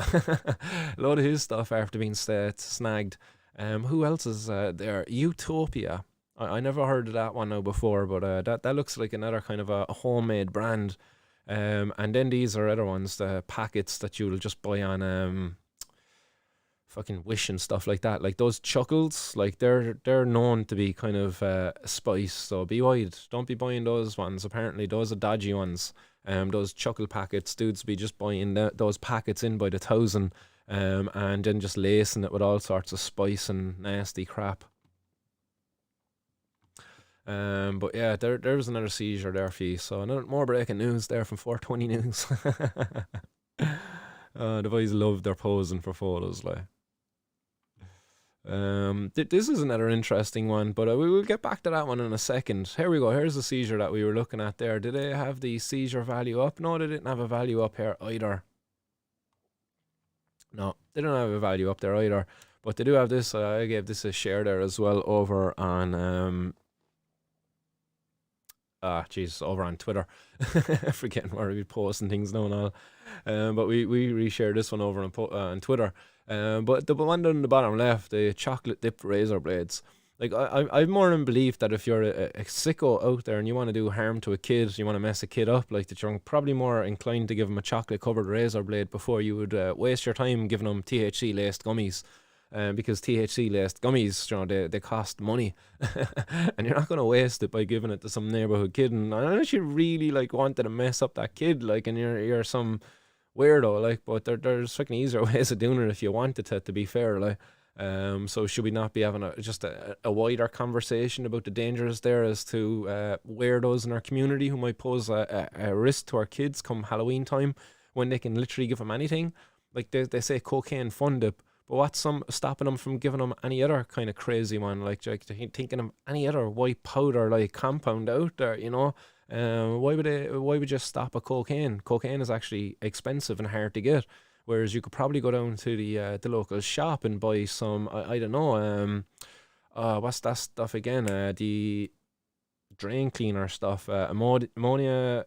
A lot of his stuff after being snagged. Who else is there? Utopia. I never heard of that one now before, but that looks like another kind of a homemade brand. And then these are other ones, the packets that you'll just buy on fucking Wish and stuff like that. Like those chuckles, like they're known to be kind of spice. So be wide. Don't be buying those ones. Apparently those are dodgy ones. Those chuckle packets, dudes be just buying those packets in by the thousand, and then just lacing it with all sorts of spice and nasty crap. But yeah, there was another seizure there for you. So another more breaking news there from 420 News. The boys love their posing for photos, like. This is another interesting one, but we will get back to that one in a second. Here we go. Here's the seizure that we were looking at there. Did they have the seizure value up? No, they didn't have a value up here either. No, they don't have a value up there either. But they do have this. I gave this a share there as well over on over on Twitter. Forgetting where we posting things now and all. But we reshared this one over on Twitter. But the one down in the bottom left, the chocolate dipped razor blades. Like I'm more in belief that if you're a sicko out there and you want to do harm to a kid, you want to mess a kid up, like that you're probably more inclined to give them a chocolate covered razor blade before you would waste your time giving them THC laced gummies. Because THC laced gummies, you know, they cost money, and you're not going to waste it by giving it to some neighborhood kid. And unless you really like wanted to mess up that kid, like, and you're some weirdo, like, but there's fucking easier ways of doing it if you wanted to be fair, like. So should we not be having just a wider conversation about the dangers there as to weirdos in our community who might pose a risk to our kids come Halloween time, when they can literally give them anything? Like they say cocaine fun dip, but what's stopping them from giving them any other kind of crazy one, like thinking of any other white powder like compound out there, you know? Why would you stop at cocaine? Cocaine is actually expensive and hard to get, whereas you could probably go down to the local shop and buy some, I don't know, what's that stuff again? The drain cleaner stuff, ammonia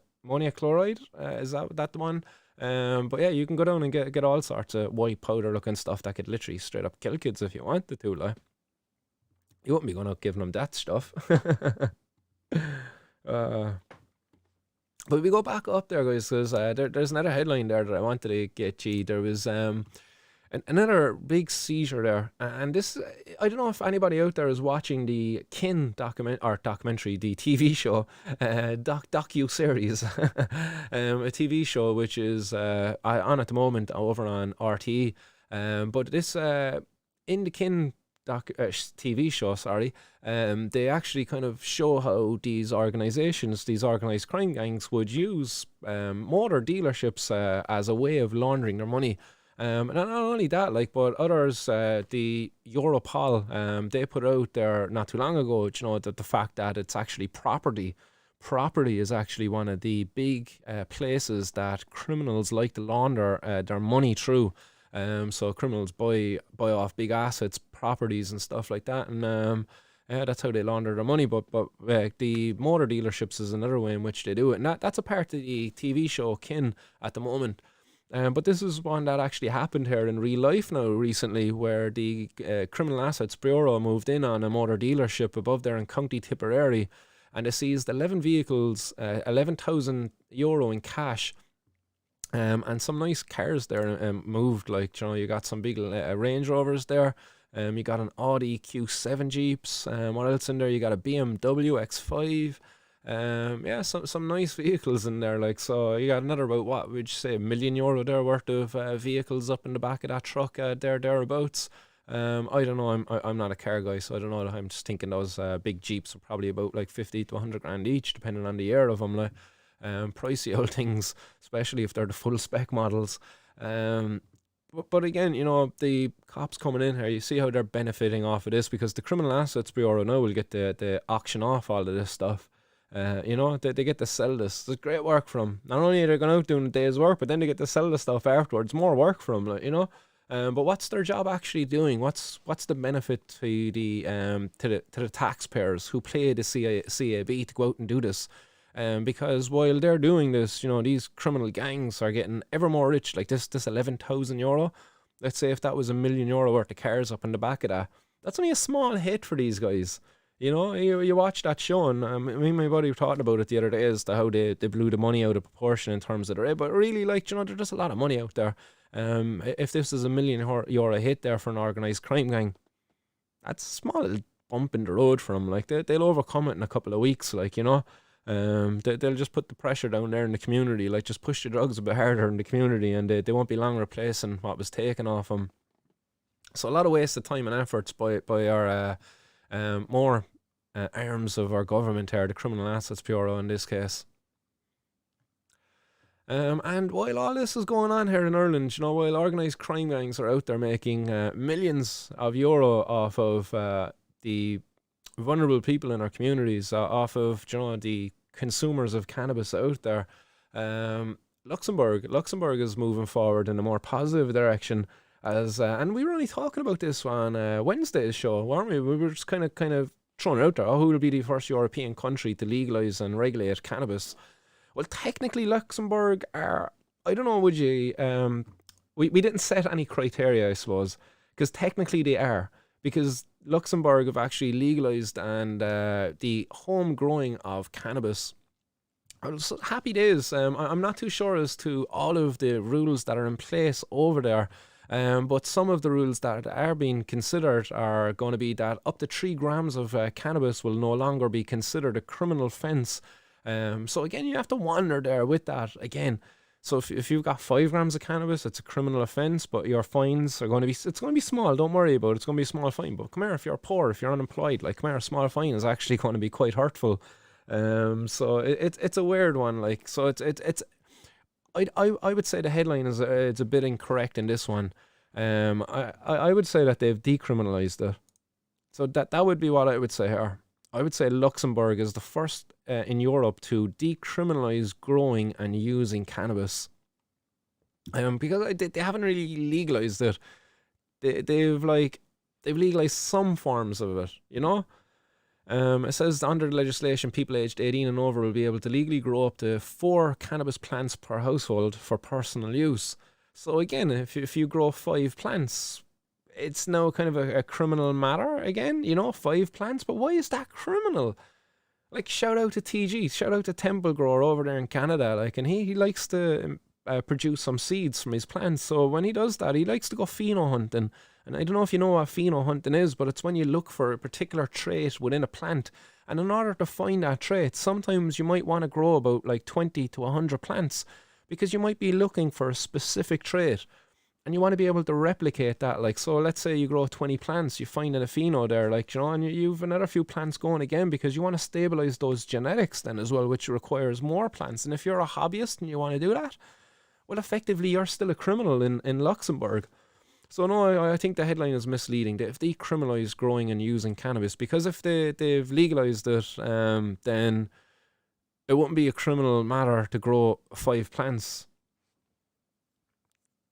chloride, is that the one? But yeah, you can go down and get all sorts of white powder looking stuff that could literally straight up kill kids if you wanted to, like. You wouldn't be going out giving them that stuff. But we go back up there, guys, because there's another headline there that I wanted to get you. There was another big seizure there, and this, I don't know if anybody out there is watching the documentary, the TV show, docu-series, a TV show which is on at the moment over on RTE, but this in the Kin TV show, sorry, they actually kind of show how these organizations, these organized crime gangs, would use motor dealerships as a way of laundering their money. And not only that, like, but others, the Europol, they put out there not too long ago, you know, that the fact that it's actually property. Property is actually one of the big places that criminals like to launder their money through. So criminals buy off big assets, properties and stuff like that, and that's how they launder their money. But the motor dealerships is another way in which they do it, and that's a part of the TV show Kin at the moment. But this is one that actually happened here in real life now recently, where the Criminal Assets Bureau moved in on a motor dealership above there in County Tipperary, and they seized 11 vehicles, €11,000 in cash. And some nice cars there moved, like, you know, you got some big Range Rovers there, you got an Audi Q7 Jeeps, what else in there? You got a BMW X5, yeah, some nice vehicles in there, like, so you got another about, what would you say, €1 million there worth of vehicles up in the back of that truck thereabouts. I don't know, I'm not a car guy, so I don't know, I'm just thinking those big Jeeps are probably about like 50 to 100 grand each, depending on the year of them, like. Pricey old things, especially if they're the full spec models. But again, you know, the cops coming in here, you see how they're benefiting off of this, because the Criminal Assets Bureau now will get the auction off all of this stuff. You know, they get to sell this. It's great work for them. Not only are they going out doing a day's work, but then they get to sell the stuff afterwards. More work for them, like, you know. But what's their job actually doing? What's the benefit to the taxpayers who pay the CAB to go out and do this? Because while they're doing this, you know, these criminal gangs are getting ever more rich. Like this €11,000. Let's say if that was €1 million worth of cars up in the back of that, that's only a small hit for these guys. You know, you watch that show, and me and my buddy were talking about it the other day as to how they blew the money out of proportion in terms of the rate. But really, like, you know, there's just a lot of money out there. If this is €1 million hit there for an organised crime gang, that's a small little bump in the road for them. Like they'll overcome it in a couple of weeks. Like they'll just put the pressure down there in the community. Like just push the drugs a bit harder in the community, and they won't be long replacing what was taken off them. So a lot of wasted time and efforts by our more arms of our government here, the Criminal Assets Bureau in this case. And while all this is going on here in Ireland, while organised crime gangs are out there making millions of euro off of the vulnerable people in our communities, off of the consumers of cannabis out there, Luxembourg is moving forward in a more positive direction. And we were only talking about this on Wednesday's show, weren't we? We were just kind of throwing it out there. Who will be the first European country to legalise and regulate cannabis? Well, technically, Luxembourg are, I don't know, would you, we didn't set any criteria, I suppose, because technically they are, because Luxembourg have actually legalised and the home growing of cannabis. So happy days. I'm not too sure as to all of the rules that are in place over there, but some of the rules that are being considered are going to be that up to 3 grams of cannabis will no longer be considered a criminal offence. So again, you have to wonder there with that again. So if you've got 5 grams of cannabis, it's a criminal offence, but your fines are going to be, it's going to be small. Don't worry about it. It's going to be a small fine. But come here, if you're poor, if you're unemployed, like come here, a small fine is actually going to be quite hurtful. So it's a weird one. Like, so it's I would say the headline is it's a bit incorrect in this one. I would say that they've decriminalised it. So that would be what I would say here. I would say Luxembourg is the first in Europe to decriminalise growing and using cannabis. Because they haven't really legalised it. They've legalised some forms of it, It says under the legislation, people aged 18 and over will be able to legally grow up to 4 cannabis plants per household for personal use. So again, if you grow 5 plants, it's now kind of a criminal matter again, 5 plants. But why is that criminal? Like, shout out to TG, shout out to Temple Grower over there in Canada. Like, and he likes to produce some seeds from his plants. So when he does that, he likes to go pheno hunting. And I don't know if you know what pheno hunting is, but it's when you look for a particular trait within a plant. And in order to find that trait, sometimes you might want to grow about like 20 to 100 plants, because you might be looking for a specific trait. And you want to be able to replicate that. Like, so let's say you grow 20 plants, you find a pheno there, like, and you've another few plants going again, because you want to stabilize those genetics then as well, which requires more plants. And if you're a hobbyist and you want to do that, well, effectively, you're still a criminal in Luxembourg. So no, I think the headline is misleading. If they criminalise growing and using cannabis, because if they've legalised it, then it wouldn't be a criminal matter to grow 5 plants.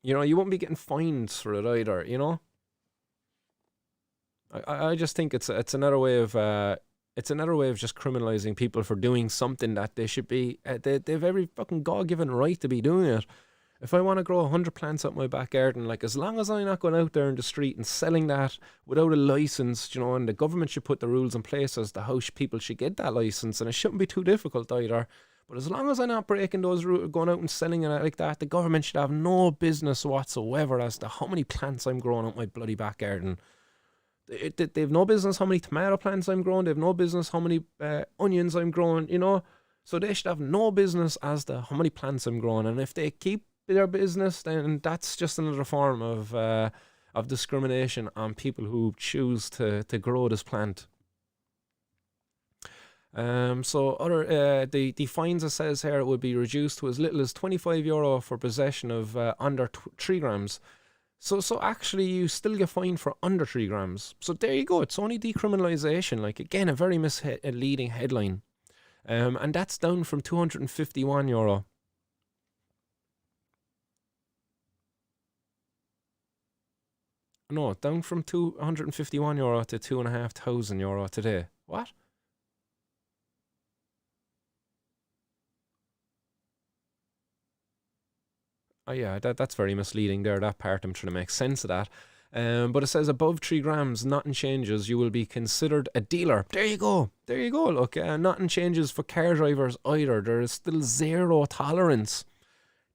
You won't be getting fined for it either, I just think it's another way of just criminalising people for doing something that they should be, they've every fucking God-given right to be doing it. If I want to grow 100 plants up my back garden, like, as long as I'm not going out there in the street and selling that without a license, and the government should put the rules in place as to how people should get that license, and it shouldn't be too difficult either. But as long as I'm not breaking those rules, going out and selling it like that, the government should have no business whatsoever as to how many plants I'm growing up my bloody back garden. They've no business how many tomato plants I'm growing. They've no business how many onions I'm growing, So they should have no business as to how many plants I'm growing. And if they keep their business, then that's just another form of discrimination on people who choose to grow this plant. So the fines, it says here, would be reduced to as little as €25 for possession of under 3 grams. So actually you still get fined for under 3 grams. So there you go. It's only decriminalisation. Like, again, a very misleading headline. And that's down from €251. No, down from €251 to €2,500 today. What? Oh yeah, that's very misleading there, that part. I'm trying to make sense of that. But it says above 3 grams, nothing changes. You will be considered a dealer. There you go. Look, nothing changes for car drivers either. There is still 0 tolerance.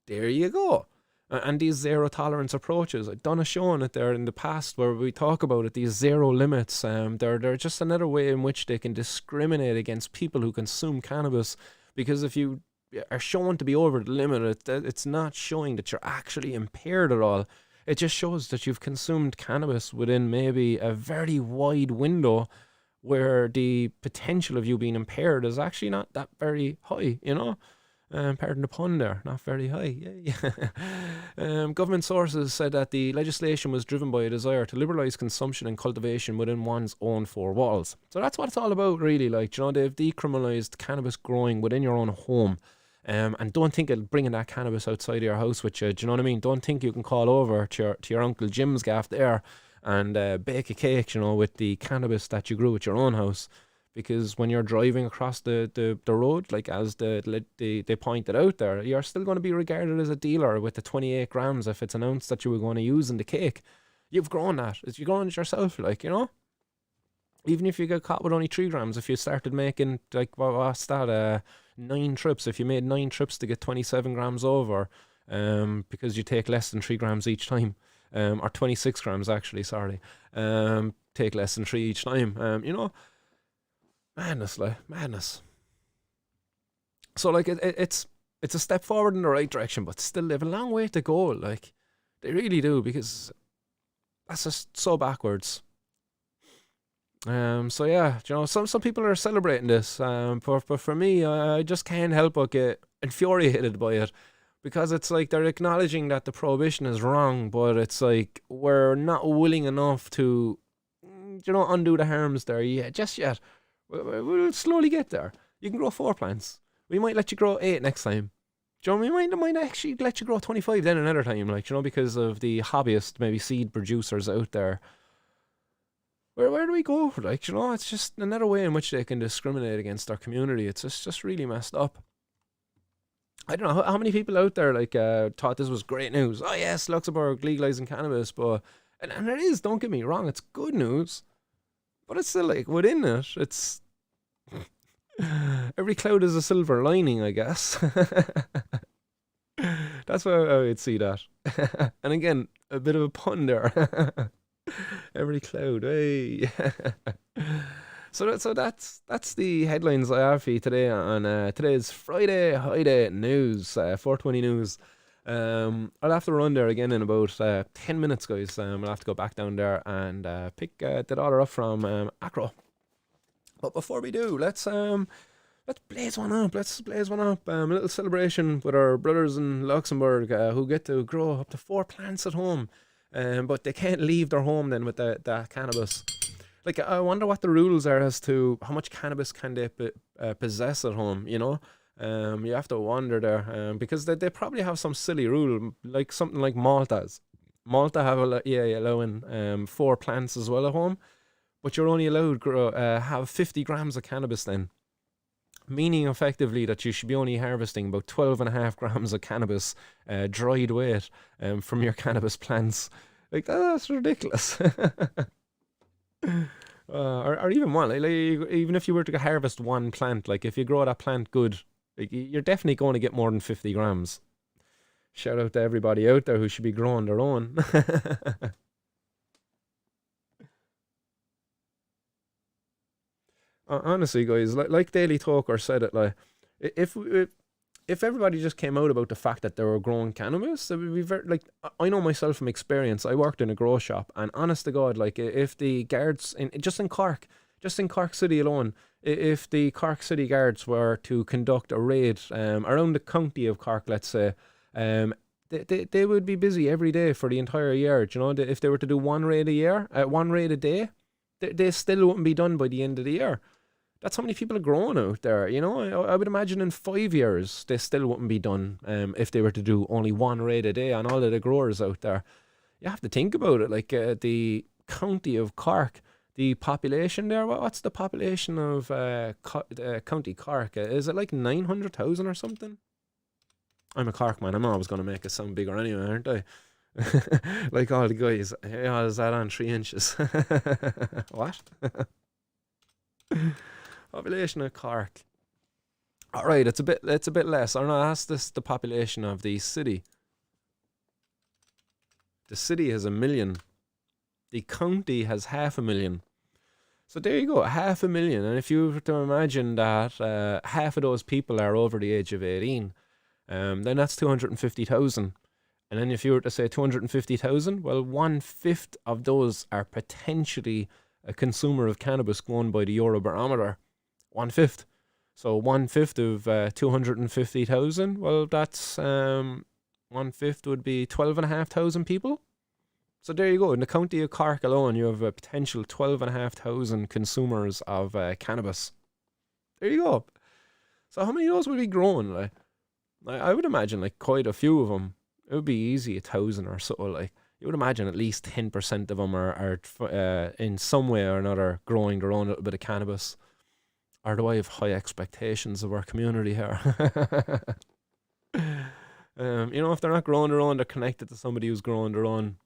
There you go. And these zero tolerance approaches, I've done a show on it there in the past where we talk about it, these zero limits, they're just another way in which they can discriminate against people who consume cannabis, because if you are shown to be over the limit, it's not showing that you're actually impaired at all. It just shows that you've consumed cannabis within maybe a very wide window where the potential of you being impaired is actually not that very high, you know? Pardon the pun there, not very high. Government sources said that the legislation was driven by a desire to liberalise consumption and cultivation within one's own four walls. So that's what it's all about, really. Like, you know, they've decriminalised cannabis growing within your own home. And don't think of bringing that cannabis outside of your house with you. Do you know what I mean? Don't think you can call over to your Uncle Jim's gaff there and bake a cake, you know, with the cannabis that you grew at your own house. Because when you're driving across the road, like as they pointed out there, you're still going to be regarded as a dealer with the 28 grams if it's announced that you were going to use in the cake. You've grown that. You've grown it yourself, like, you know? Even if you get caught with only 3 grams, if you started making, like, what's that, 9 trips, if you made 9 trips to get 27 grams over, because you take less than 3 grams each time, or 26 grams actually, sorry, take less than 3 each time, you know? Madness, like, madness. So, like, it's a step forward in the right direction, but still they have a long way to go, like, they really do, because that's just so backwards. So yeah, you know, some people are celebrating this, but for me, I just can't help but get infuriated by it, because it's like they're acknowledging that the prohibition is wrong, but it's like we're not willing enough to, you know, undo the harms there just yet. We'll slowly get there. You can grow 4 plants. We might let you grow 8 next time. Do you know, we might actually let you grow 25 then another time, like, you know, because of the hobbyist, maybe seed producers out there. Where do we go? Like, you know, it's just another way in which they can discriminate against our community. It's just really messed up. I don't know how many people out there, like, thought this was great news. Oh yes, Luxembourg legalizing cannabis, but and it is, don't get me wrong, it's good news. But it's still, like, within it, it's every cloud is a silver lining, I guess. That's how I would see that. And again, a bit of a pun there. Every cloud, hey. So that's the headlines I have for you today on today's Fri-High-Day news, 420 news. I'll have to run there again in about 10 minutes, guys. I'll have to go back down there and pick the daughter up from Acro. But before we do, let's blaze one up. Let's blaze one up. A little celebration with our brothers in Luxembourg who get to grow up to 4 plants at home. But they can't leave their home then with the cannabis. Like, I wonder what the rules are as to how much cannabis can they possess at home, you know? You have to wonder there, because they probably have some silly rule, like something like Malta's. Malta have allowing 4 plants as well at home, but you're only allowed have 50 grams of cannabis then, meaning effectively that you should be only harvesting about 12.5 grams of cannabis, dried weight, from your cannabis plants. Like, that's ridiculous. Or even one, like, even if you were to harvest 1 plant, like if you grow that plant good, like, you're definitely going to get more than 50 grams. Shout out to everybody out there who should be growing their own. Honestly, guys, like Daily Talker said it, like, if everybody just came out about the fact that they were growing cannabis, it would be very, like, I know myself from experience. I worked in a grow shop, and honest to God, like, if the guards just in Cork City alone, if the Cork City guards were to conduct a raid around the county of Cork, let's say, they would be busy every day for the entire year. Do you know, if they were to do 1 raid a year, 1 raid a day, they still wouldn't be done by the end of the year. That's how many people are growing out there, you know. I would imagine in 5 years they still wouldn't be done if they were to do only 1 raid a day on all of the growers out there. You have to think about it, like, the county of Cork, the population there, what's the population of County Cork? Is it like 900,000 or something? I'm a Cork man, I'm always going to make it sound bigger anyway, aren't I? Like all the guys, yeah, is that on 3 inches? What? Population of Cork. Alright, it's a bit less. I don't know, that's the population of the city. The city has 1 million. The county has 500,000. So there you go, 500,000. And if you were to imagine that half of those people are over the age of 18, then that's 250,000. And then if you were to say 250,000, well, 1/5 of those are potentially a consumer of cannabis going by the Eurobarometer. 1/5. So 1/5 of 250,000, well, that's 1/5 would be 12,500 people. So there you go. In the county of Cork alone, you have a potential 12,500 consumers of cannabis. There you go. So how many of those would be grown? Like, I would imagine like quite a few of them. It would be easy 1,000 or so. Like, you would imagine at least 10% of them are in some way or another growing their own little bit of cannabis. Or do I have high expectations of our community here? If they're not growing their own, they're connected to somebody who's growing their own.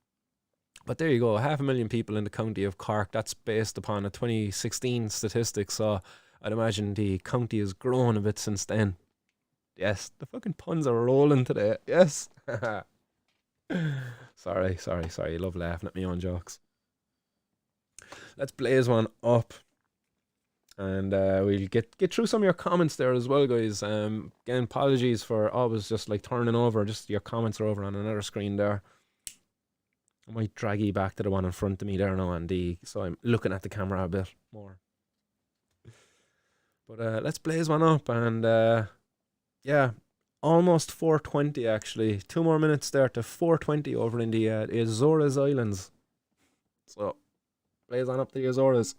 But there you go, 500,000 people in the county of Cork. That's based upon a 2016 statistic. So I'd imagine the county has grown a bit since then. Yes, the fucking puns are rolling today. Yes. Sorry. You love laughing at me on jokes. Let's blaze one up. And we'll get through some of your comments there as well, guys. Again, apologies for always just like turning over. Just your comments are over on another screen there. I might drag you back to the one in front of me there now, Andy. So I'm looking at the camera a bit more. But let's blaze one up. And yeah, almost 4:20 actually. 2 more minutes there to 4:20 over in the Azores Islands. So blaze on up to the Azores.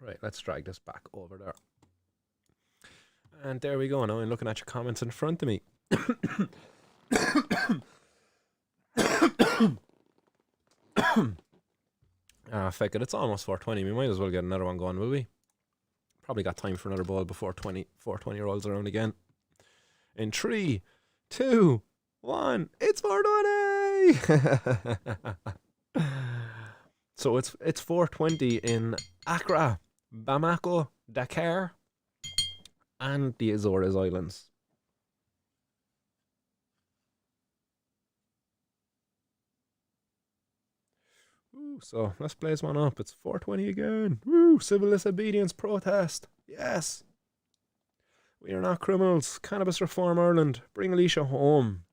Right, let's drag this back over there. And there we go. Now I'm looking at your comments in front of me. Fuck it, it's almost 4:20. We might as well get another one going, will we? Probably got time for another ball before 4:20 rolls around again. In 3, 2, 1, it's 4:20! So it's 4:20 in Accra, Bamako, Dakar, and the Azores Islands. Ooh, so let's blaze one up. It's 4:20 again. Woo! Civil disobedience protest. Yes. We are not criminals. Cannabis Reform Ireland. Bring Alicia home.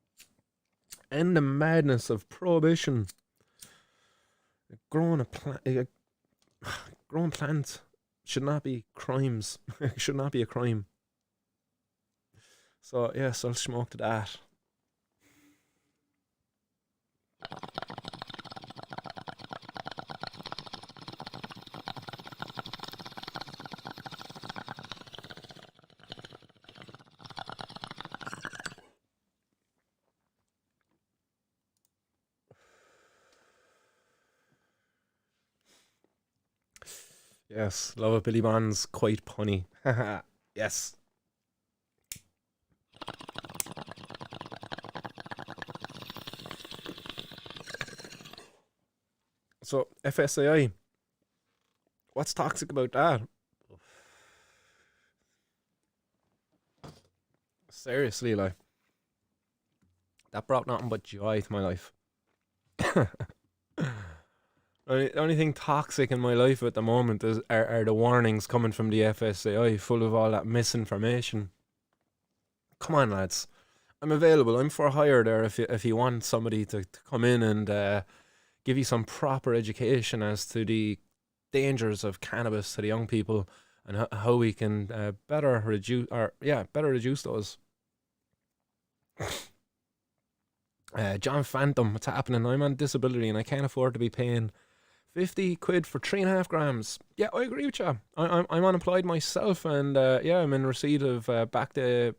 End the madness of prohibition. Growing plants should not be crimes. It should not be a crime. So yes, I'll smoke to that. Yes, love it. Billy Bond's quite punny. Yes. So, FSAI. What's toxic about that? Seriously, like, that brought nothing but joy to my life. The only thing toxic in my life at the moment are the warnings coming from the FSAI, full of all that misinformation. Come on, lads. I'm available. I'm for hire there if you want somebody to come in and give you some proper education as to the dangers of cannabis to the young people and how we can better reduce those. John Phantom, what's happening? I'm on disability and I can't afford to be paying £50 for 3.5 grams. Yeah, I agree with you. I'm unemployed myself, and yeah, I'm in receipt of back to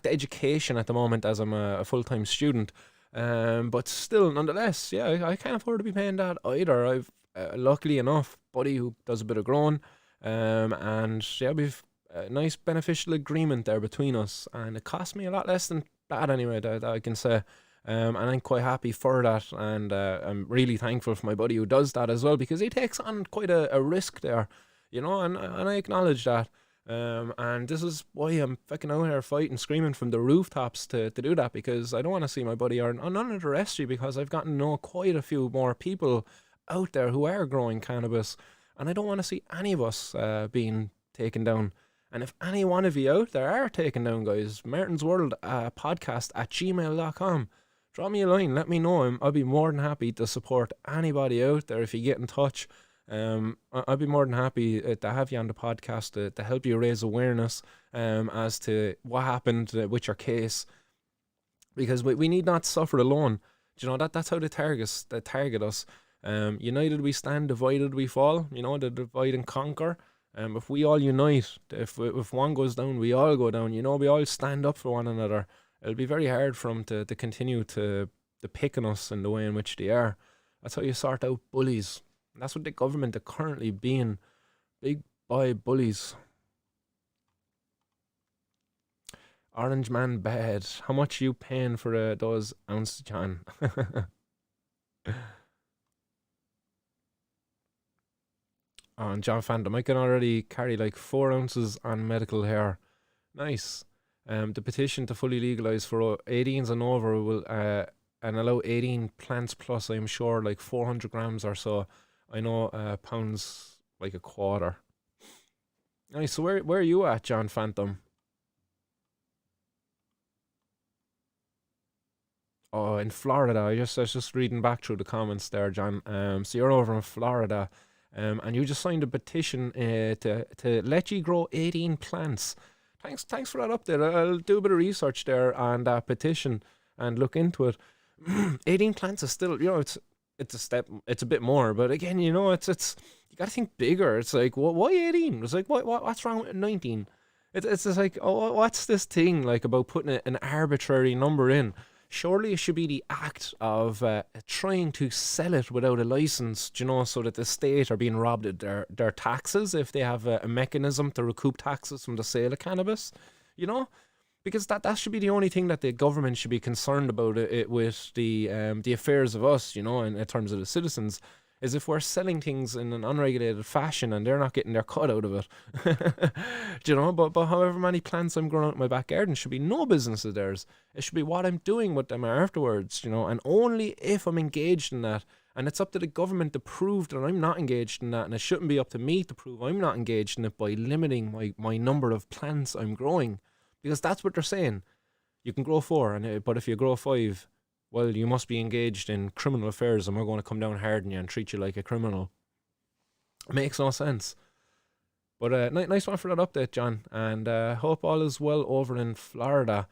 education at the moment as I'm a full time student. But still, nonetheless, yeah, I can't afford to be paying that either. I've luckily enough buddy who does a bit of growing, and yeah, we've a nice beneficial agreement there between us, and it cost me a lot less than that anyway. That I can say. And I'm quite happy for that, and I'm really thankful for my buddy who does that as well, because he takes on quite a risk there, and I acknowledge that. And this is why I'm fucking out here fighting, screaming from the rooftops to do that, because I don't want to see my buddy or none of the rest of you, because I've gotten to know quite a few more people out there who are growing cannabis, and I don't want to see any of us being taken down. And if any one of you out there are taken down, guys, Martin's World podcast at gmail.com. Drop me a line, let me know. I'll be more than happy to support anybody out there if you get in touch. I'd be more than happy to have you on the podcast to help you raise awareness as to what happened with your case, because we need not suffer alone. Do you know that's how they target us. United we stand, divided we fall. The divide and conquer. If we all unite, if one goes down, we all go down. We all stand up for one another. It'll be very hard for them to continue to pick on us in the way in which they are. That's how you sort out bullies. And that's what the government are currently being. Big boy bullies. Orange man bad. How much you paying for those ounces, John? And John Phantom, I can already carry like 4 ounces on medical hair. Nice. The petition to fully legalise for 18s and over will and allow 18 plants plus, I'm sure, like 400 grams or so. I know pounds like a quarter. Nice. So where are you at, John Phantom? Oh, in Florida. I was just reading back through the comments there, John. So you're over in Florida, and you just signed a petition to let you grow 18 plants. Thanks for that update. I'll do a bit of research there on that petition and look into it. 18 plants is still, it's a step, it's a bit more, but again, it's you gotta think bigger. It's like, why 18? It's like, what's wrong with 19? It's just like, oh, what's this thing like about putting an arbitrary number in? Surely it should be the act of trying to sell it without a license, so that the state are being robbed of their taxes if they have a mechanism to recoup taxes from the sale of cannabis, because that should be the only thing that the government should be concerned about it with the affairs of us, in terms of the citizens, is if we're selling things in an unregulated fashion and they're not getting their cut out of it. But however many plants I'm growing out in my back garden should be no business of theirs. It should be what I'm doing with them afterwards, and only if I'm engaged in that. And it's up to the government to prove that I'm not engaged in that, and it shouldn't be up to me to prove I'm not engaged in it by limiting my number of plants I'm growing. Because that's what they're saying. You can grow 4, but if you grow 5, well, you must be engaged in criminal affairs, and we're going to come down hard on you and treat you like a criminal. It makes no sense. But nice one for that update, John. And hope all is well over in Florida.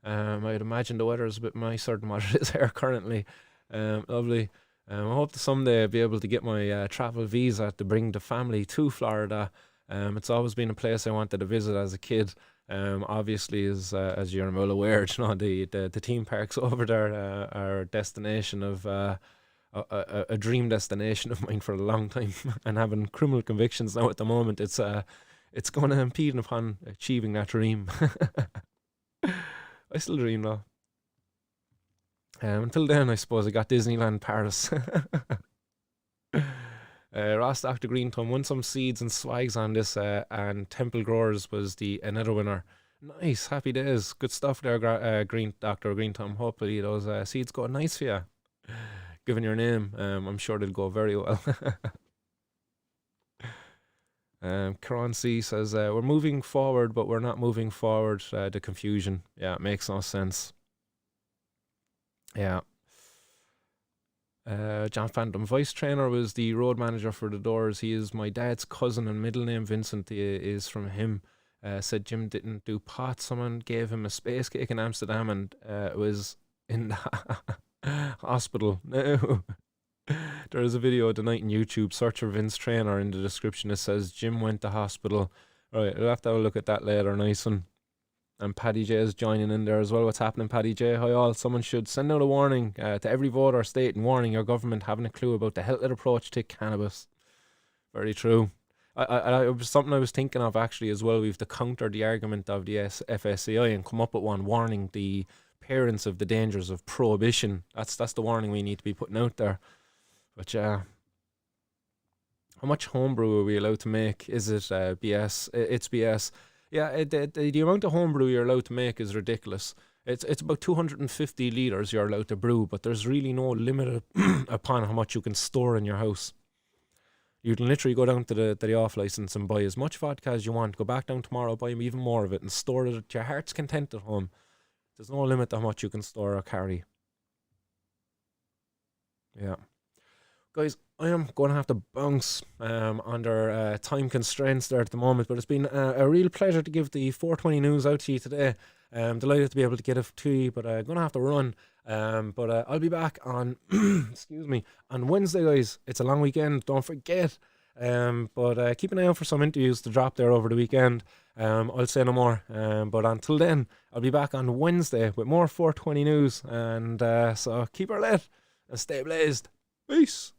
I'd imagine the weather is a bit nicer than what it is here currently. Lovely. I hope to someday be able to get my travel visa to bring the family to Florida. It's always been a place I wanted to visit as a kid. Obviously, as you're well aware, the theme parks over there are a destination of a dream destination of mine for a long time. And having criminal convictions now at the moment, it's going to impede upon achieving that dream. I still dream though. Until then, I suppose I got Disneyland Paris. Ross Dr. Green Thumb won some seeds and swags on this, and Temple Growers was another winner. Nice, happy days, good stuff there, Green Dr. Green Thumb. Hopefully those seeds go nice for you. Given your name, I'm sure they'll go very well. Karan C says we're moving forward, but we're not moving forward. The confusion, yeah, it makes no sense. Yeah. John Phantom, vice trainer was the road manager for the Doors. He is my dad's cousin, and middle name Vincent is from him. Said Jim didn't do pot. Someone gave him a space cake in Amsterdam, and it was in the hospital. No, There is a video of the night on YouTube. Search for Vince Trainer in the description. It says Jim went to hospital. Right, I'll have to have a look at that later. Nice one. And Paddy J is joining in there as well. What's happening, Paddy J? Hi all. Someone should send out a warning to every voter, state, and warning your government having a clue about the hellish approach to cannabis. Very true. It was something I was thinking of actually as well. We've to counter the argument of the FSCI and come up with one warning the parents of the dangers of prohibition. That's the warning we need to be putting out there. But how much homebrew are we allowed to make? Is it BS? It's BS. Yeah, the amount of homebrew you're allowed to make is ridiculous. It's about 250 litres you're allowed to brew, but there's really no limit upon how much you can store in your house. You can literally go down to the off license and buy as much vodka as you want. Go back down tomorrow, buy even more of it, and store it at your heart's content at home. There's no limit to how much you can store or carry. Yeah. Guys, I am going to have to bounce under time constraints there at the moment, but it's been a real pleasure to give the 420 news out to you today. Delighted to be able to get it to you, but I'm going to have to run. But I'll be back on, excuse me, on Wednesday, guys. It's a long weekend, don't forget. But keep an eye out for some interviews to drop there over the weekend. I'll say no more. But until then, I'll be back on Wednesday with more 420 news. And so keep her lit and stay blazed. Peace.